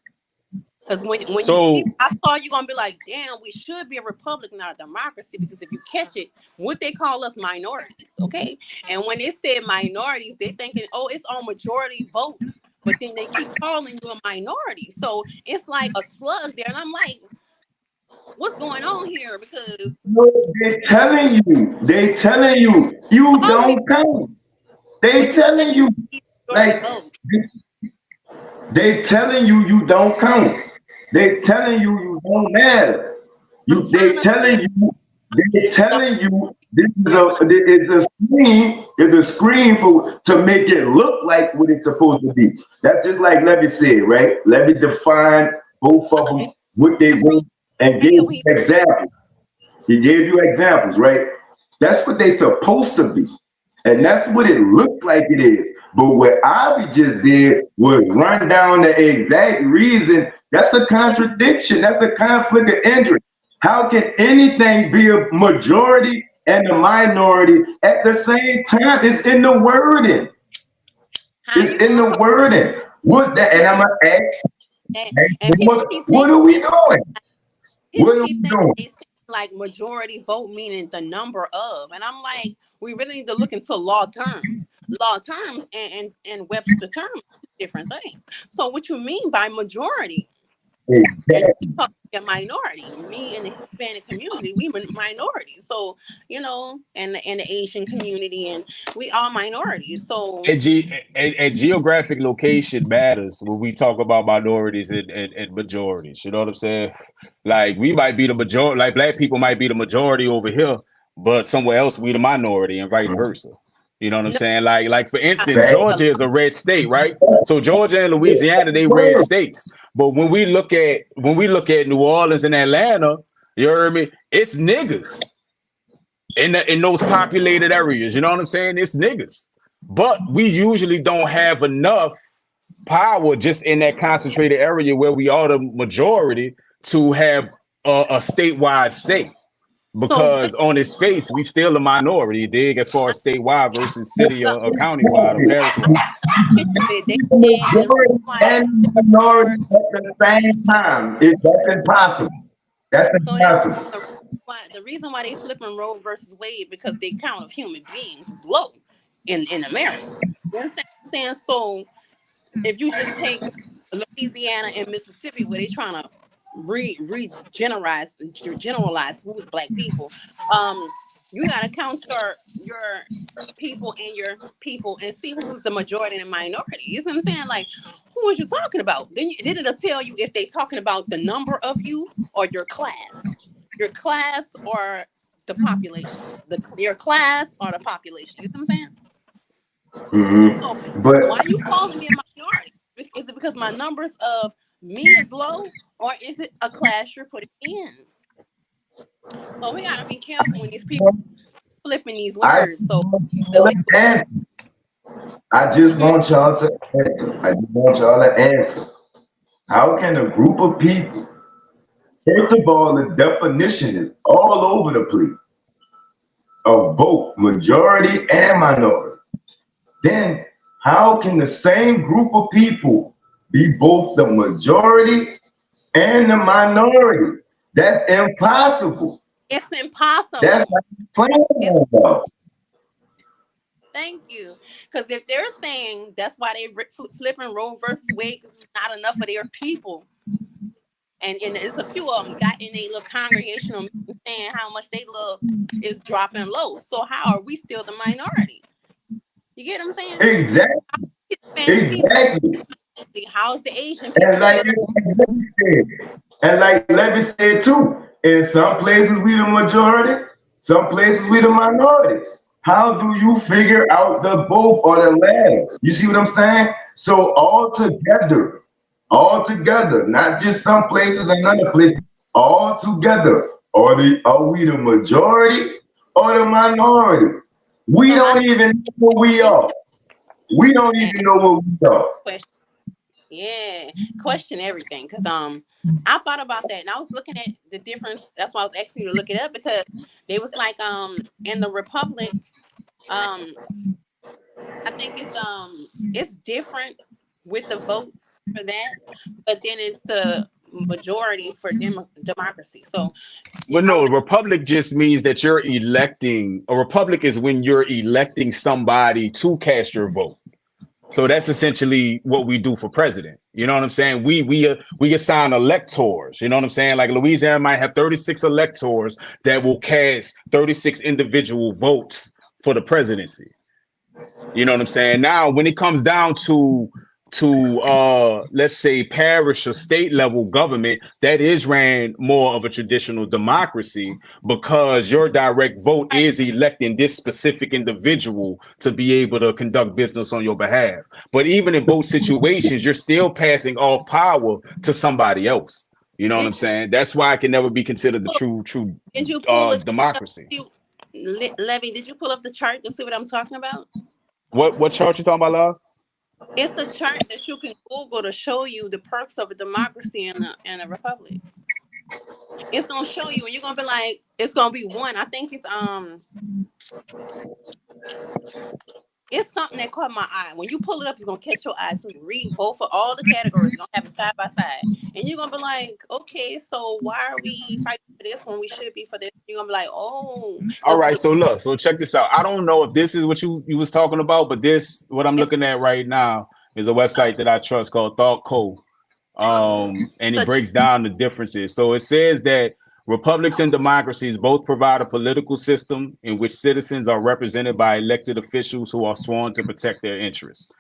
Because when you see, I saw you're gonna be like, damn, we should be a republic, not a democracy. Because if you catch it, what they call us minorities, okay? And when they said minorities, they're thinking, oh, it's on majority vote. But then they keep calling you a minority. So it's like a slug there. And I'm like, what's going on here? Because They're telling you, you don't count. They telling you, like, they telling you don't count. They telling you don't matter. They telling you this is a screen to make it look like what it's supposed to be. That's just like Levy said, right? Levy defined both of them, what they want, and gave you examples. He gave you examples, right? That's what they supposed to be. And that's what it looked like it is. But what Ivy just did was run down the exact reason. That's a contradiction. That's a conflict of interest. How can anything be a majority and a minority at the same time? It's in the wording. It's in the wording. What that? And I'm gonna ask, what are we doing? What are we doing? Like majority vote meaning the number of, and I'm like, we really need to look into law terms and Webster terms, different things. So what you mean by majority? Exactly. A minority. Me and the Hispanic community, we minorities. So and the Asian community, and we are minorities. So and geographic location matters when we talk about minorities and majorities. You know what I'm saying? Like we might be the majority, like black people might be the majority over here, but somewhere else we the minority, and vice versa. You know what I'm saying? Like for instance, Georgia is a red state, right? So Georgia and Louisiana, they red states. But when we look at New Orleans and Atlanta, you heard me, it's niggas in those populated areas. You know what I'm saying? It's niggas. But we usually don't have enough power just in that concentrated area where we are the majority to have a statewide say. Because on its face, we still a minority, dig, as far as statewide versus city or countywide or parish-wide. And minority at the same time. That's impossible. That's impossible. The reason why they flipping Roe versus Wade, because the count of human beings is low in America. You know what I'm saying? So if you just take Louisiana and Mississippi, where they trying to generalize who's black people, you gotta count your people and see who's the majority and minority. You know what I'm saying? Like, who was you talking about? Then it'll tell you if they talking about the number of you or your class or the population, your class or the population. You know what I'm saying? Mm-hmm. So, but why you calling me a minority? Is it because my numbers of me is low, or is it a class you're putting in? So we gotta be careful when these people flipping these words. I just want y'all to answer. How can a group of people, first of all, the definition is all over the place of both majority and minority. Then how can the same group of people be both the majority and the minority? That's impossible. It's impossible. That's what he's playing about. Thank you. Because if they're saying that's why they flipping Roe versus Wade, 'cause it's not enough of their people, and it's a few of them got in a little congregational meeting saying how much they love is dropping low. So how are we still the minority? You get what I'm saying? Exactly. Exactly. How's the Asian people? And like Levy said too, in some places we the majority, some places we the minority. How do you figure out the both or the latter? You see what I'm saying? So all together, not just some places and other places, all together, are we the majority or the minority? We don't even know what we are. We don't even know what we are. Yeah, question everything. Because I thought about that and I was looking at the difference. That's why I was asking you to look it up, because they was like in the Republic, I think it's different with the votes for that, but then it's the majority for democracy. So well, no, a republic just means that you're electing. A republic is when you're electing somebody to cast your vote. So that's essentially what we do for president. You know what I'm saying? We assign electors. You know what I'm saying? Like Louisiana might have 36 electors that will cast 36 individual votes for the presidency. You know what I'm saying? Now, when it comes down to let's say parish or state level government, that is ran more of a traditional democracy, because your direct vote is electing this specific individual to be able to conduct business on your behalf. But even in both situations, you're still passing off power to somebody else. You know what I'm saying? That's why it can never be considered the true democracy. Levy, did you pull up the chart to see what I'm talking about? What chart you talking about, love? It's a chart that you can Google to show you the perks of a democracy and a republic. It's gonna show you, and you're gonna be like, it's gonna be one. I think it's something that caught my eye. When you pull it up, it's gonna catch your eye. So read both for all the categories. You're gonna have it side by side, and you're gonna be like, okay, so why are we fighting for this when we should be for this? You're gonna be like, oh. All right, so look, so check this out. I don't know if this is what you was talking about, but what I'm looking at right now is a website that I trust called Thought Co. And it breaks down the differences. So it says that republics and democracies both provide a political system in which citizens are represented by elected officials who are sworn to protect their interests.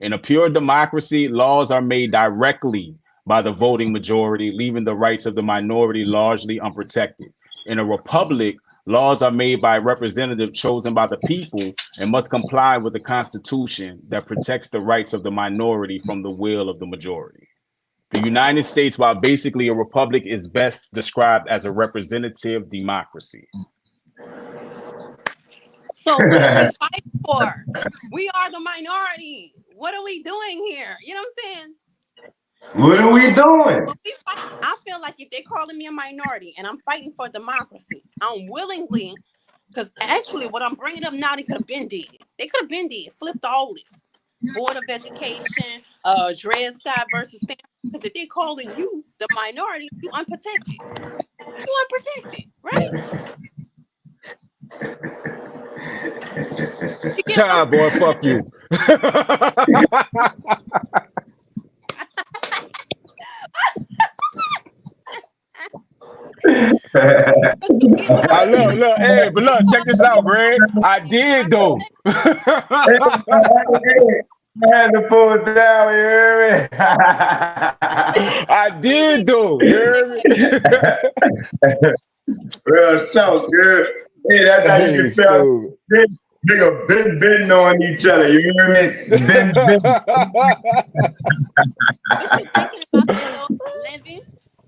In a pure democracy, laws are made directly by the voting majority, leaving the rights of the minority largely unprotected. In a republic, laws are made by representatives chosen by the people and must comply with the Constitution that protects the rights of the minority from the will of the majority. The United States, while basically a republic, is best described as a representative democracy. So what are we fighting for? We are the minority. What are we doing here? You know what I'm saying? What are we doing? I feel like if they're calling me a minority and I'm fighting for democracy, I'm willingly, because actually what I'm bringing up now, they could have been dead. They could have been dead, flipped all this. Board of Education, Dred Scott versus Stanford. Because if they're calling you the minority, you unprotected. You unprotected, right? Child boy, fuck you. Look, hey, but look, check this out, Greg. I did though. I had to pull it down, you hear me? I did though, you hear me? Real talk, good. Hey, that's how you can tell. Nigga been on each other, you hear me? Been. What you thinking about that though, Levy?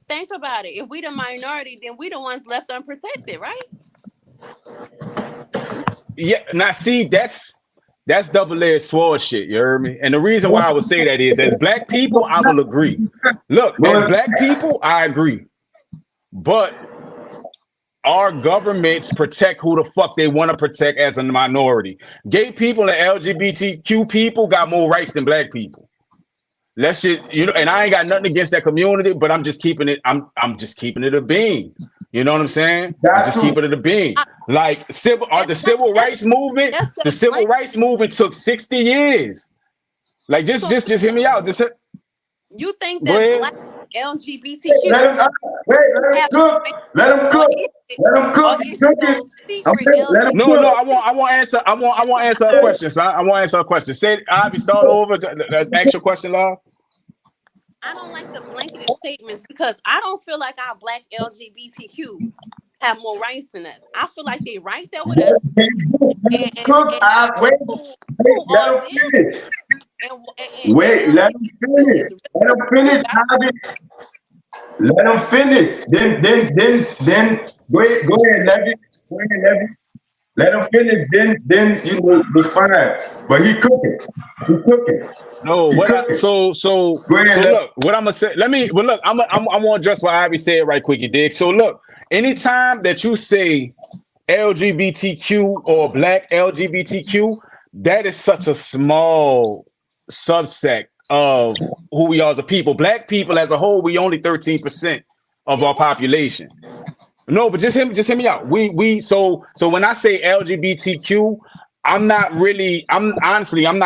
Think about it. If we the minority, then we the ones left unprotected, right? Yeah, now see, that's double-edged sword shit, you heard me? And the reason why I would say that is, as black people, I will agree. Look, as black people, I agree. But our governments protect who the fuck they want to protect as a minority. Gay people and LGBTQ people got more rights than black people. Let's just, and I ain't got nothing against that community, but I'm just keeping it, I'm just keeping it a bean. You know what I'm saying? Got Just to. keep it at a being. I- Like the civil rights movement. That's The civil rights movement took 60 years. Like just hear me out. You think Go that ahead. black LGBTQ Let him cook. Let him cook. Let him cook. or is Cook it it. those secret Okay, let him LGBT? No, I want answer. I want answer a question, son. I want answer a question. Say, Ivy, start over. Let's ask your question, Law. I don't like the blanketed statements because I don't feel like our black LGBTQ have more rights than us. I feel like they right there with us. And cook. Wait. Let him finish. Wait. Let him finish. Let him finish, Ivy. Let him finish. Then go ahead, Levy. Go ahead, Levy. Let him finish. Then you will be fine. But he cooking. He cooking. No, He what cooking. so look, what I'm gonna say. Let me. Well, look, I'm gonna address what Ivy said right quick. You dig? So look, anytime that you say LGBTQ or black LGBTQ, that is such a small subsect of who we are as a people. Black people as a whole, we only 13% of our population. No, but just hear me out. So when I say LGBTQ, I'm not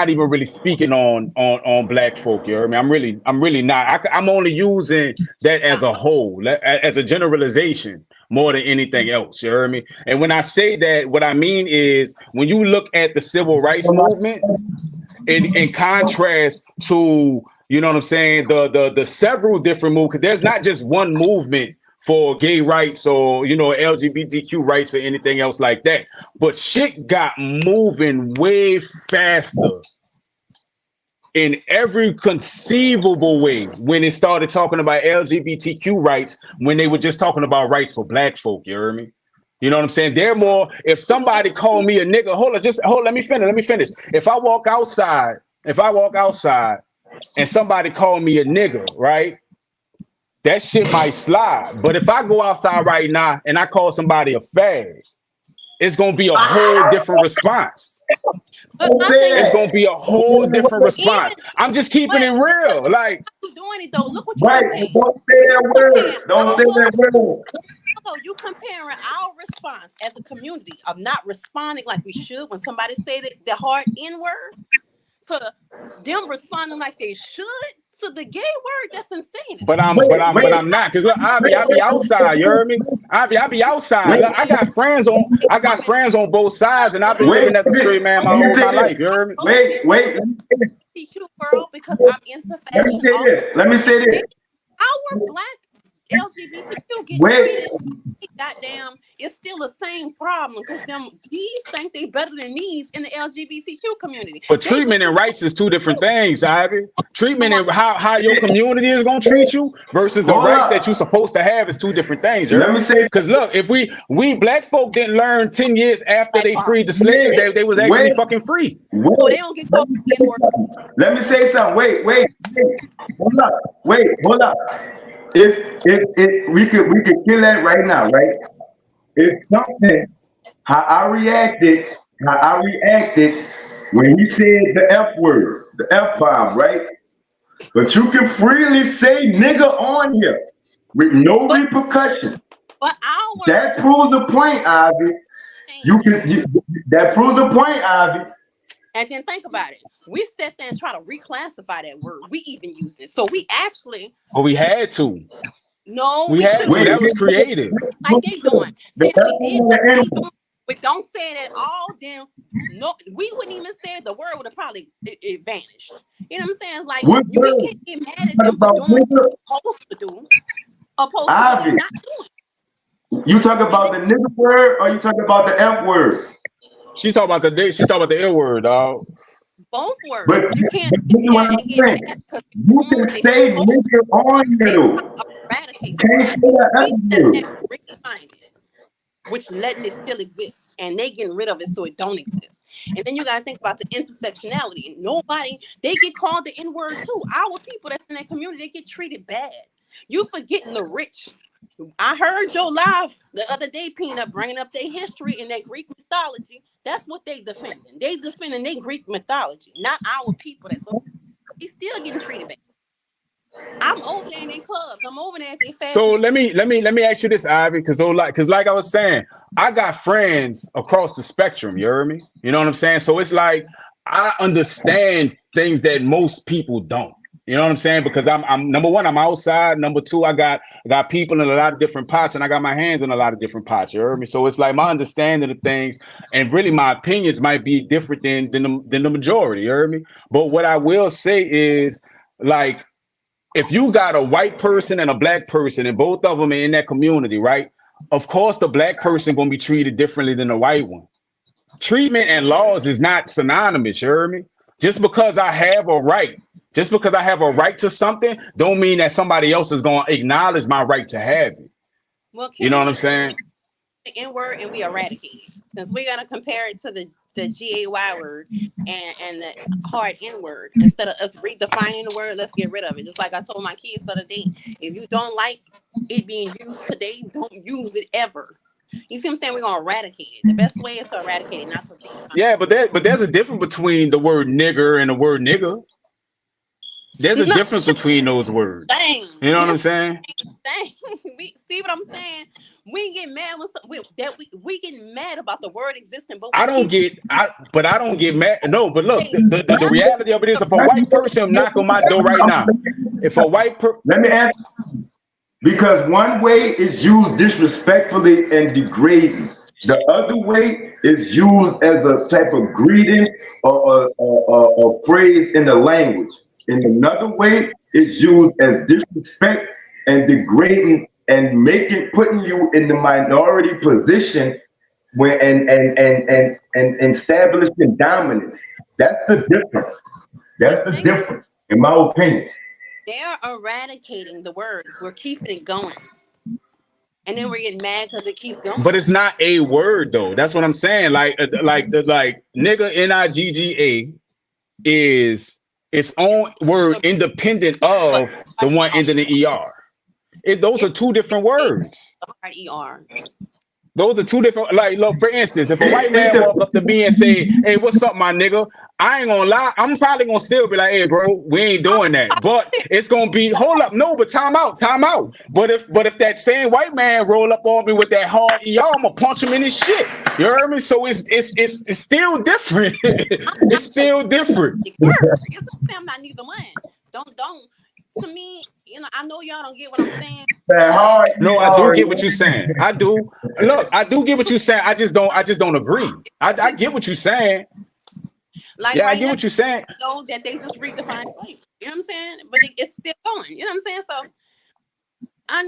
even really speaking on black folk. You heard me? I'm really not. I'm only using that as a whole, as a generalization more than anything else. You heard me? And when I say that, what I mean is when you look at the civil rights movement, in contrast to, you know what I'm saying, the several different movements, there's not just one movement for gay rights or, you know, LGBTQ rights or anything else like that. But shit got moving way faster in every conceivable way when it started talking about LGBTQ rights, when they were just talking about rights for black folk. You hear me? You know what I'm saying? They're more, if somebody called me a nigga, let me finish. If I walk outside and somebody called me a nigga, right? That shit might slide. But if I go outside right now and I call somebody a fag, it's gonna be a whole different response. It's gonna be a whole different response. I'm just keeping it real. Like, you doing it though. Look what you're Right. comparing. Don't say that word. Don't say that word. So you comparing our response as a community of not responding like we should when somebody say the hard N word to them responding like they should to the gay word. That's insane. But I'm not, because look, I be outside. You heard me? I be outside. Look, I got friends on both sides, and I've been living as a straight man my whole life. You heard me? Wait. LGBTQ world because I'm into Let me fashion. say this. Let me say this. Our black LGBTQ get Wait. treated. Goddamn, it's still the same problem because these think they better than these in the LGBTQ community. But treatment and rights is two different things, Ivy. Treatment and how your community is gonna treat you versus the rights that you're supposed to have is two different things. Let me say, Because look, if we black folk didn't learn 10 years after they freed the slaves, they was actually fucking free. So they don't get caught in work. Let me say something. Wait. Hold up. We could kill that right now, right? It's something how I reacted when he said the F word, the F bomb, right? But you can freely say nigga on here with no repercussion. But That proves the point, Ivy. That proves the point, Ivy. And then think about it. We sit there and try to reclassify that word. We even use it. So we actually. But we had to. No, we had to. That was creative. Like they doing. See, if we did what they doing, but don't say it at all, then no, we wouldn't even say it. The word would have probably it vanished. You know what I'm saying? Like you can't get mad at them for doing what they're supposed to do, opposed to what they're not doing. You talk about the nigga word, or you talk about the F word? She talk about the L word, dog. Both words. But you can't. You can say nigga on you. Can't say that which letting it still exist, and they getting rid of it so it don't exist. And then you got to think about the intersectionality. Nobody, they get called the N-word too. Our people that's in that community, they get treated bad. You forgetting the rich. I heard your live the other day, Peanut, bringing up their history and their Greek mythology. That's what they defending. They defending their Greek mythology, not our people. He's still getting treated bad. I'm over there in their clubs. I'm over there at their fashion. So let me ask you this, Ivy, because like I was saying, I got friends across the spectrum. You heard me? You know what I'm saying? So it's like I understand things that most people don't. You know what I'm saying? Because I'm number one, I'm outside. Number two, I got people in a lot of different pots, and I got my hands in a lot of different pots. You heard me? So it's like my understanding of things, and really my opinions might be different than the majority. You heard me? But what I will say is, like, if you got a white person and a black person, and both of them are in that community, right? Of course, the black person gonna be treated differently than the white one. Treatment and laws is not synonymous. You heard me? Just because I have a right. Just because I have a right to something, don't mean that somebody else is going to acknowledge my right to have it. Well, you know what I'm saying? The N word and we eradicate it. Since we're gonna compare it to the GAY word and the hard N word, instead of us redefining the word, let's get rid of it. Just like I told my kids the other day, if you don't like it being used today, don't use it ever. You see what I'm saying? We're gonna eradicate it. The best way is to eradicate it, not to redefine. Yeah, but there's a difference between the word nigger and the word nigga. There's a difference between those words. Dang. You know what I'm saying? Dang. See what I'm saying? We get mad when we get mad about the word existing, but I don't get mad. No, but look, the reality of it is, if a white person knock on my door right now, if a white person, let me ask you, because one way is used disrespectfully and degrading. The other way is used as a type of greeting or a phrase in the language. And another way is used as disrespect and degrading and putting you in the minority position where and establishing dominance. That's the difference. That's the difference, in my opinion. They're eradicating the word. We're keeping it going. And then we're getting mad because it keeps going. But it's not a word though. That's what I'm saying. Like nigga, NIGGA is its own word independent of the one ending in ER. Those are two different words. ER. Those are two different, like, look, for instance, if a white man walk up to me and say, hey, what's up, my nigga? I ain't gonna lie, I'm probably gonna still be like, hey, bro, we ain't doing that. But it's gonna be, hold up, no, but time out. But if that same white man roll up on me with that hard ER, I'm gonna punch him in his shit. You heard me? So it's still different. It's still different. I'm not neither one. Don't. To me, you know, I know y'all don't get what I'm saying. No, I do get what you're saying. I do. Look, I do get what you're saying. I just don't agree. I get what you're saying. Like, yeah, I get what you're saying. Know that they just redefined slavery. You know what I'm saying? But it's still going. You know what I'm saying? So I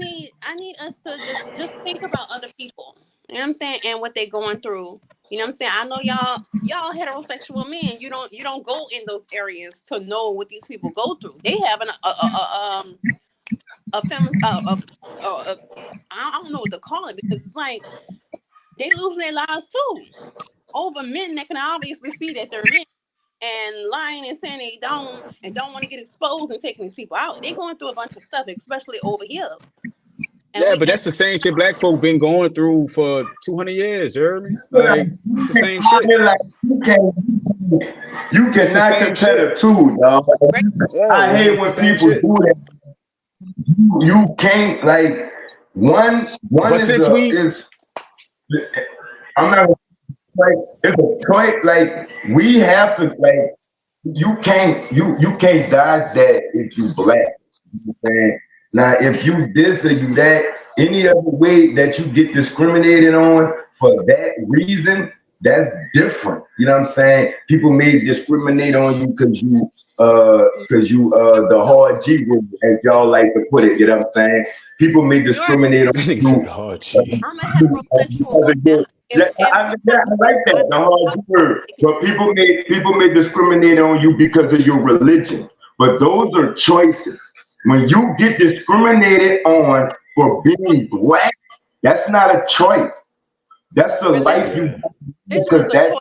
need us to just think about other people. You know what I'm saying? And what they're going through. You know what I'm saying? I know y'all heterosexual men. You don't go in those areas to know what these people go through. They have a feminist I don't know what to call it, because it's like they losing their lives too over men that can obviously see that they're men and lying and saying they don't want to get exposed and taking these people out. They're going through a bunch of stuff, especially over here. And yeah, but that's the same shit black folk been going through for 200 years. You heard me? Like, it's the same shit. Like, you cannot compare the two, dog. Yeah, I hate when people do that. You can't, like, one but is I'm not like, it's a point. Like, we have to, like, you can't dodge that if you black. You know what I'm saying? Now, if you this or you that, any other way that you get discriminated on for that reason, that's different. You know what I'm saying? People may discriminate on you because you the hard G word, as y'all like to put it. You know what I'm saying? People may discriminate on you. I'm a heterosexual. I like that, the hard G word. But people may discriminate on you because of your religion. But those are choices. When you get discriminated on for being black, that's not a choice. That's the life you. Because that's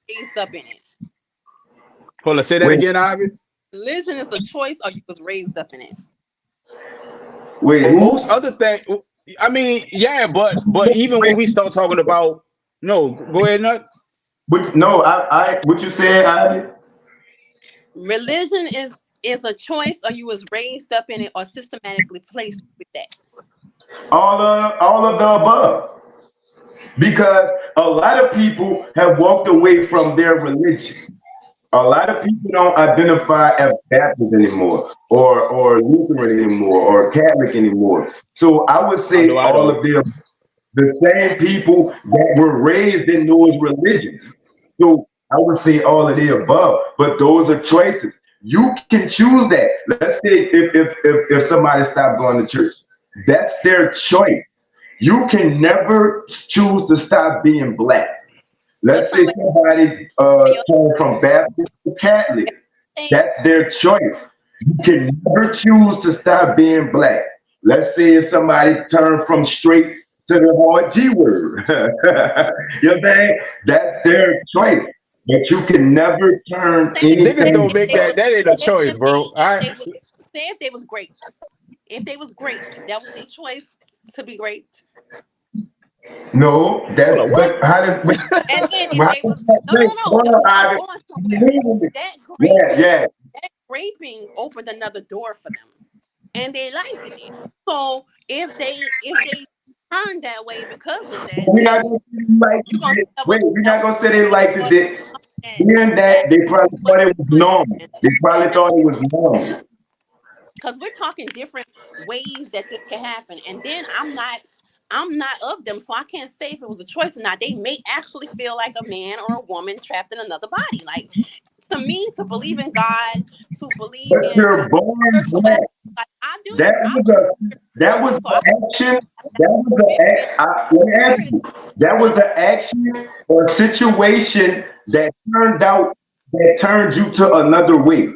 raised up in it. Hold on, say that again, Ivy. Religion is a choice, or you was raised up in it. Wait, most other thing. I mean, yeah, but even when we start talking about, no, go ahead, Nut. But no, I what you said, Ivy? Religion is is a choice, or you was raised up in it, or systematically placed with that? All of the above. Because a lot of people have walked away from their religion. A lot of people don't identify as Baptist anymore, or Lutheran anymore, or Catholic anymore. So I would I say know I all don't. of them, the same people that were raised in those religions. So I would say all of the above, but those are choices. You can choose that. Let's say if somebody stopped going to church, that's their choice. You can never choose to stop being black. But Let's say somebody, somebody your turned from Baptist to Catholic. thing, That's their choice. You can never choose to stop being black. Let's say if somebody turned from straight to the hard G word. You know what I'm saying? That's their choice. But you can never turn say Niggas if anything don't make they black. was, that ain't a choice, listen to bro. me, All if right. they was, say if they was great, if they was great, that was their choice to be great. No, Hold that's on, what? but how does And then if how they does was, that no, no, make no, one no, no, I'm Ivan? going somewhere. That Yeah, graping, yeah. that graping opened another door for them, and they liked it. So if they turned that way because of that, We're then not gonna say they liked you're gonna say it. Wait, we're that not was gonna say they liked was it. that Being that that they probably was thought it was good, normal. They probably thought it was normal. because we're talking different ways that this can happen. And then I'm not of them, so I can't say if it was a choice or not. They may actually feel like a man or a woman trapped in another body. Like, to me, to believe in God, to believe But in you're born spirituality, black. like I do, That I was believe a that was spiritual. So I an action. that That was an spirit, act. Let me ask spirit is you. That was something. an action or situation that turned you to another way.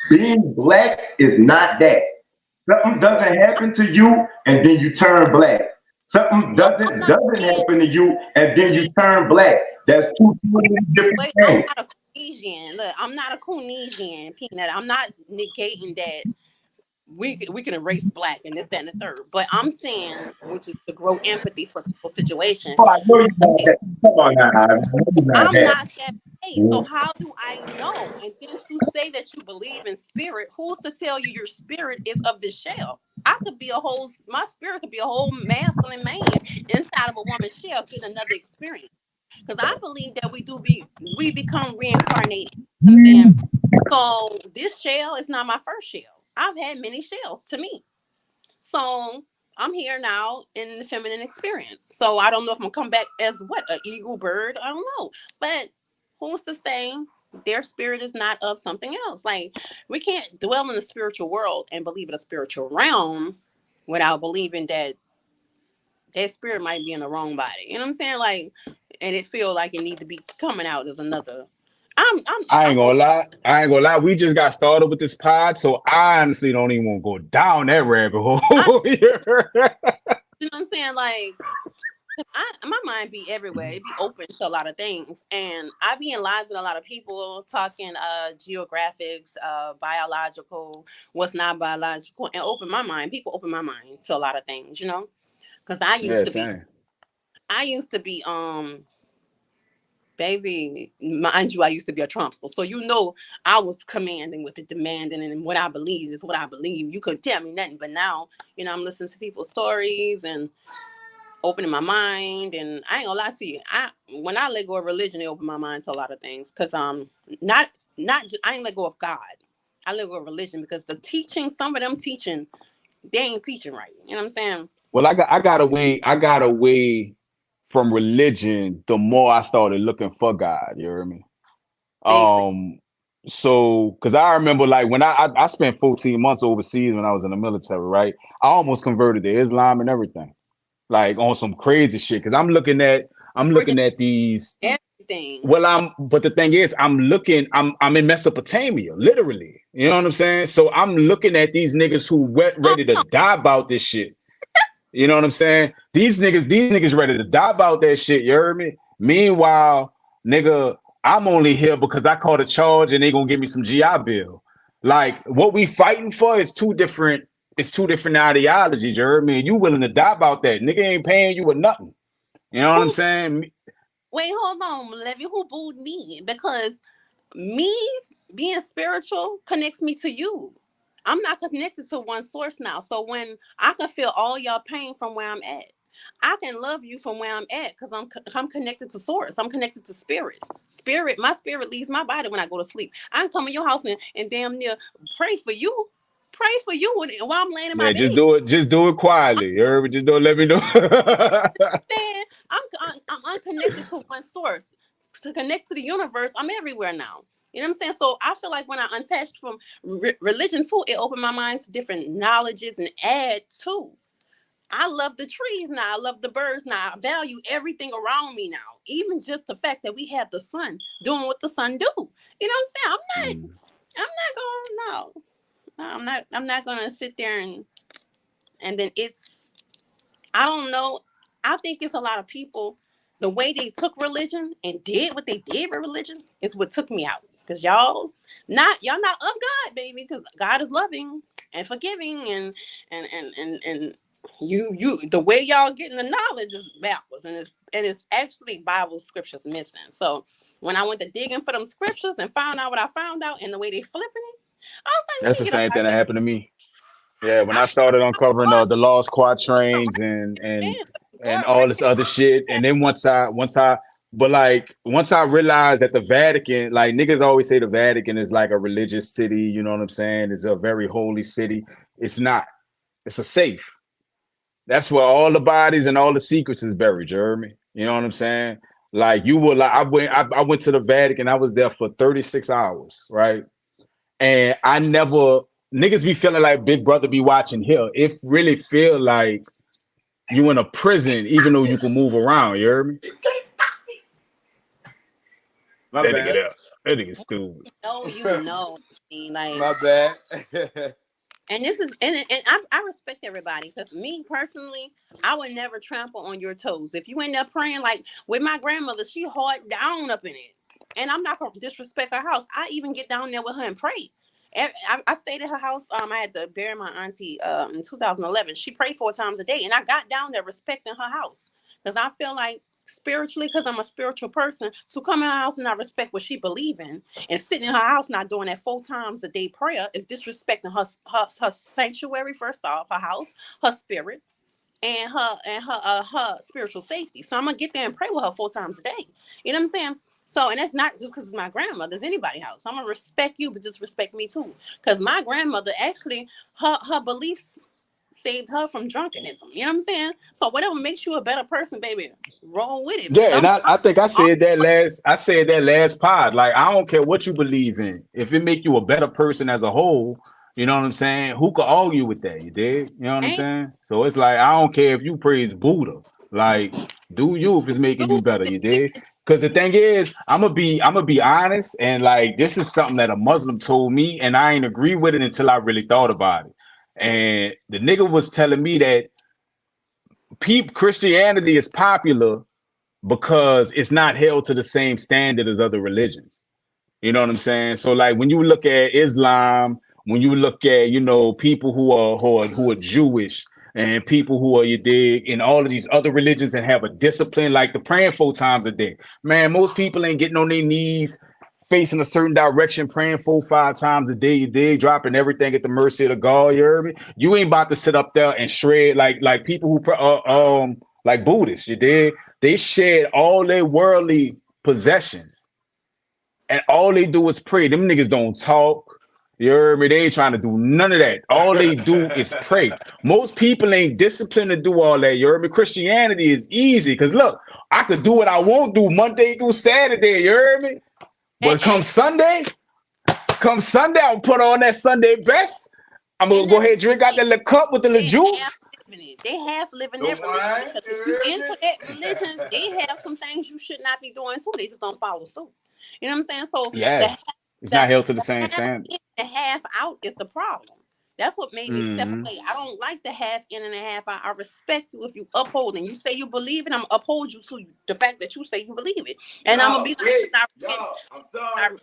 Being black is not that. Something doesn't happen to you and then you turn black. Something No, I'm not doesn't saying. happen to you and then you turn black. That's two totally different Wait, I'm things. not a Caucasian. Look, I'm not a Caucasian peanut. I'm not negating that we can erase black and this, that, and the third. But I'm saying, which is to grow empathy for people's situation. Oh, I know you're not Like, that. Come on now, Ivan. I know you're not I'm that. not that way. So how do I know? And then to say that you believe in spirit, who's to tell you your spirit is of this shell? I could be my spirit could be a whole masculine man inside of a woman's shell getting another experience. Because I believe that we become reincarnated. You know what I'm saying? So this shell is not my first shell. I've had many shells to me. So I'm here now in the feminine experience. So I don't know if I'm gonna come back as what, an eagle bird. I don't know. But who's to say their spirit is not of something else? Like, we can't dwell in the spiritual world and believe in a spiritual realm without believing that that spirit might be in the wrong body. You know what I'm saying? Like, and it feel like it need to be coming out as another. I I'm ain't open. gonna lie. I ain't gonna lie. We just got started with this pod, so I honestly don't even want to go down that rabbit hole. You know what I'm saying? Like, my mind be everywhere. It be open to a lot of things, and I be in lives with a lot of people talking geographics, biological, what's not biological, and open my mind. People open my mind to a lot of things, you know, because Yeah, same. I used to be baby, mind you, I used to be a Trumpster, so you know I was commanding with the demanding, and what I believe is what I believe. You couldn't tell me nothing, but now, you know, I'm listening to people's stories and opening my mind. And I ain't gonna lie to you, when I let go of religion, it opened my mind to a lot of things. Because not just, I ain't let go of God. I let go of religion because the teaching, some of them teaching, they ain't teaching right. You know what I'm saying? Well, I got away from religion the more I started looking for God. You hear me? Basic. So because I remember like when I spent 14 months overseas when I was in the military, right? I almost converted to Islam and everything, like on some crazy shit. Because I'm Or just looking at these. everything. Well, but the thing is, I'm in Mesopotamia, literally. You know what I'm saying? So I'm looking at these niggas who Oh ready to no. die about this shit. You know what I'm saying? These niggas ready to die about that shit. You heard me? Meanwhile, nigga, I'm only here because I caught a charge and they gonna give me some GI Bill. Like what we fighting for is two different. It's two different ideologies. You heard me? You willing to die about that? Nigga ain't paying you with nothing. You know what I'm Who? saying? Wait, hold on, Levy. Who booed me? Because me. being spiritual connects me to you. I'm not connected to one source now. So when I can feel all y'all pain from where I'm at, I can love you from where I'm at because I'm connected to source. I'm connected to spirit. My spirit leaves my body when I go to sleep. I can come in your house and damn near pray for you. Pray for you while I'm laying in my Yeah, bed. just do it quietly. You heard me? Just don't let me know. Man, I'm unconnected to one source. To connect to the universe, I'm everywhere now. You know what I'm saying? So I feel like when I untouched from religion too, it opened my mind to different knowledges and add to. I love the trees now. I love the birds now. I value everything around me now. Even just the fact that we have the sun doing what the sun do. You know what I'm saying? I'm not gonna sit there and then it's I don't know. I think it's a lot of people. The way they took religion and did what they did with religion is what took me out. Because y'all not of God, baby. Because God is loving and forgiving and you the way y'all getting the knowledge is backwards and it's actually Bible scriptures missing. So when I went to digging for them scriptures and found out what I found out and the way they flipping it, I was like, That's let the me get up same out thing that here. happened to me. Yeah, when I started uncovering the lost quatrains and Going right all this other shit, there. and then once I realized that the Vatican, like niggas always say the Vatican is like a religious city, you know what I'm saying? It's a very holy city. It's not. It's a safe. That's where all the bodies and all the secrets is buried, Jeremy. You know what I'm saying? Like you were like I went to the Vatican, I was there for 36 hours, right? And I never niggas be feeling like Big Brother be watching here. It really feel like you in a prison, even though you can move around. You heard me? My That nigga bad. there. That nigga stupid. You know. I mean, like, My bad. and this is, and I respect everybody because me personally, I would never trample on your toes. If you end up praying, like with my grandmother, she hard down up in it. And I'm not going to disrespect her house. I even get down there with her and pray. I stayed at her house. I had to bury my auntie in 2011. She prayed 4 times a day. And I got down there respecting her house because I feel like spiritually, because I'm a spiritual person, to come in her house and I respect what she believe in and sitting in her house not doing that 4 times a day prayer is disrespecting her sanctuary, first off, her house, her spirit, and her spiritual safety. So I'm gonna get there and pray with her 4 times a day. You know what I'm saying? So, and that's not just because it's my grandmother's anybody's house. I'm gonna respect you, but just respect me too. Because my grandmother actually, her beliefs saved her from drunkenism. You know what I'm saying? So whatever makes you a better person, baby, roll with it. Because Yeah, and I think I said that last pod. Like, I don't care what you believe in. If it make you a better person as a whole, you know what I'm saying? Who could argue with that? You dig? You know what I'm ain't saying? So it's like I don't care if you praise Buddha. Like, do you if it's making you better, you dig? Because the thing is, I'm gonna be honest, and like this is something that a Muslim told me, and I ain't agree with it until I really thought about it. And the nigga was telling me that Christianity is popular because it's not held to the same standard as other religions. You know what I'm saying? So like when you look at Islam, when you look at, you know, people who are Jewish and people who are, you dig, in all of these other religions and have a discipline like the praying 4 times a day. Man, most people ain't getting on their knees facing a certain direction, praying 4 5 times a day, you dig, dropping everything at the mercy of the God. You heard me? You ain't about to sit up there and shred like people who like Buddhists, you dig? They shed all their worldly possessions and all they do is pray. Them niggas don't talk. You heard me? They ain't trying to do none of that. All they do is pray. Most people ain't disciplined to do all that. You heard me? Christianity is easy because look, I could do what I won't do Monday through Saturday. You heard me? But come Sunday, I'll put on that Sunday best. I'm gonna go ahead and drink out that little cup with the little juice. They have living their religion. Because if you into that religion, they have some things you should not be doing too. They just don't follow suit. You know what I'm saying? So Yeah, it's not held to the same half standard. in, the half out is the problem. That's what made me step Mhm. away. I don't like the half in and a half out. I respect you if you uphold and you say you believe it. I'm uphold you to the fact that you say you believe it. And I'm gonna be like, y'all, I'm sorry.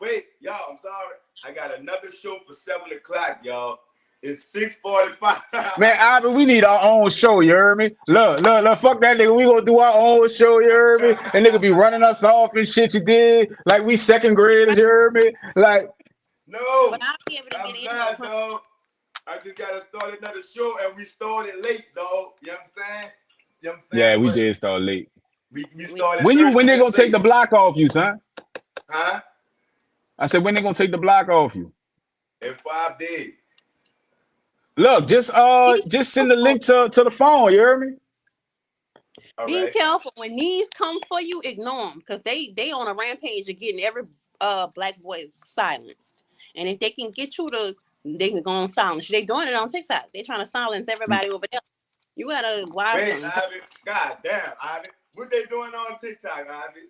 Wait, y'all, I'm sorry. I got another show for 7 o'clock, y'all. It's 6:45. Man, Ivan, we need our own show, you heard me? Look, fuck that nigga. We gonna do our own show, you heard me? And nigga be running us off and shit you did. Like we second graders, you heard me? Like, No, But I'll be able to I'm get in. not, dog. I just gotta start another show, and we started late, dog. You know what I'm saying? You know what I'm saying? yeah, we But did start late. We started. When 30 they gonna minutes take the late. block off you, son? Huh? I said, when they gonna take the block off you? In 5 days. Look, just send the link to the phone, you heard me? All Be right. careful when these come for you. Ignore them because they on a rampage of getting every black voice silenced. And if they can get you to, they can go on silence. They doing it on TikTok. They trying to silence everybody over there. You gotta watch Wait, them. Ivy. God damn, Ivy. What they doing on TikTok, Ivy?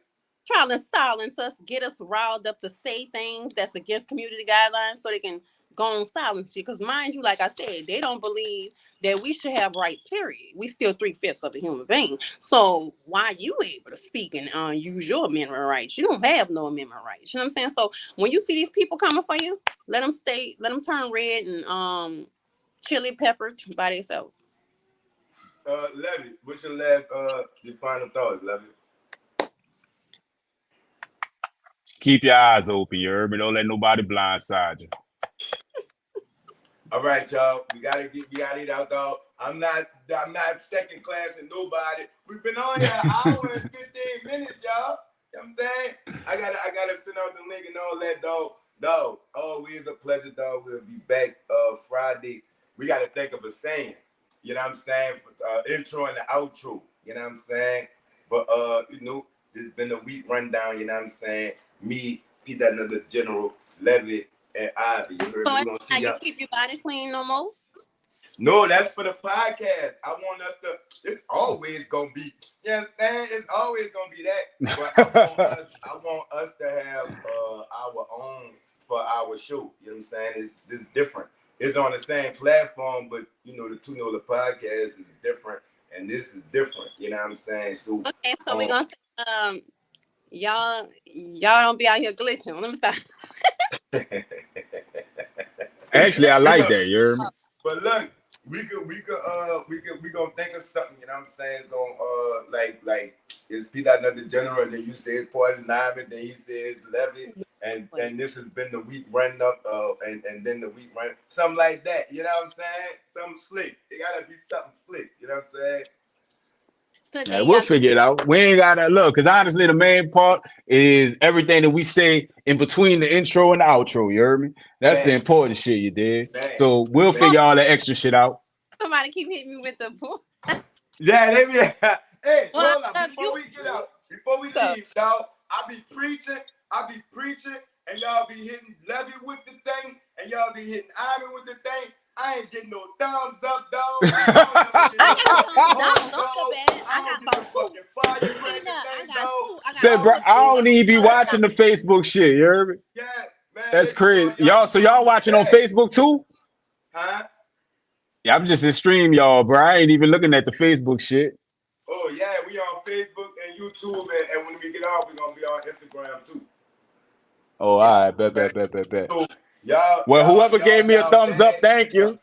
Trying to silence us, get us riled up to say things that's against community guidelines so they can go on silence you. Because mind you, like I said, they don't believe that we should have rights, period. We still 3/5 of a human being. So why you able to speak and use your amendment rights? You don't have no amendment rights. You know what I'm saying? So when you see these people coming for you, let them turn red and chili peppered by themselves. Levy, what's your last your final thoughts, Levy? Keep your eyes open, you heard me? Don't let nobody blindside you. All right, y'all. We gotta get out, dog. I'm not second class and nobody. We've been on here an hour and 15 minutes, y'all. You know what I'm saying? I gotta send out the link and all that, dog. Dog, always a pleasure, dog. We'll be back Friday. We gotta think of a saying. You know what I'm saying? For intro and the outro. You know what I'm saying? But this has been a week rundown, you know what I'm saying? Me, Pete another General, Levy, and Ivy. You heard So me? We gonna see you y'all. keep your body clean no more? No, that's for the podcast. I want us to, it's always gonna be, you understand? It's always gonna be that. But I want us to have our own for our show. You know what I'm saying? It's different. It's on the same platform, but you know, the Two Nola podcast is different, and this is different. You know what I'm saying? So Okay, so we're gonna say, y'all don't be out here glitching. Let me stop. Actually, I like that, you heard me? But look, we gonna think of something, you know what I'm saying? It's gonna like it's Pete another General, and then you say it's Poison Ivy, then he says Levy, and this has been the week running up, and then the week run, something like that, you know what I'm saying? Something slick. It gotta be something slick, you know what I'm saying? Yeah, we'll figure it out. We ain't gotta look, because honestly, the main part is everything that we say in between the intro and the outro. You heard me? That's the important shit, you did. So we'll figure all the extra shit out. Somebody keep hitting me with the book. Yeah, they be. Hey, Well, hold on. Before we get out, before we leave, dog, I be preaching, and y'all be hitting Levy with the thing, and y'all be hitting Ivy with the thing. I ain't getting no thumbs up, dog. I Said, bro, I don't even be watching the Facebook shit. You heard me? Yeah, man. That's crazy. Y'all, so y'all watching on Facebook too? Huh? Yeah, I'm just in stream, y'all, bro. I ain't even looking at the Facebook shit. Oh, yeah, we on Facebook and YouTube, and when we get off, we're going to be on Instagram too. Oh, all right. Bet. So, y'all, well, whoever gave me a thumbs up, thank you.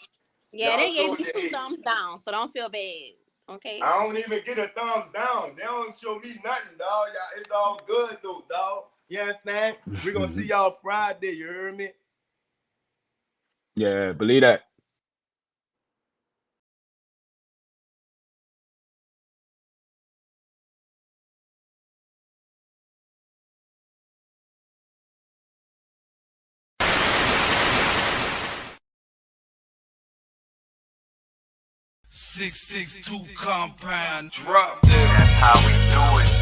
Yeah, they gave me 2 thumbs down, so don't feel bad. Okay. I don't even get a thumbs down. They don't show me nothing, dog. Y'all, it's all good though, dog. You understand? We're gonna see y'all Friday, you heard me? Yeah, believe that. Six 6 2 compound drop. That's how we do it.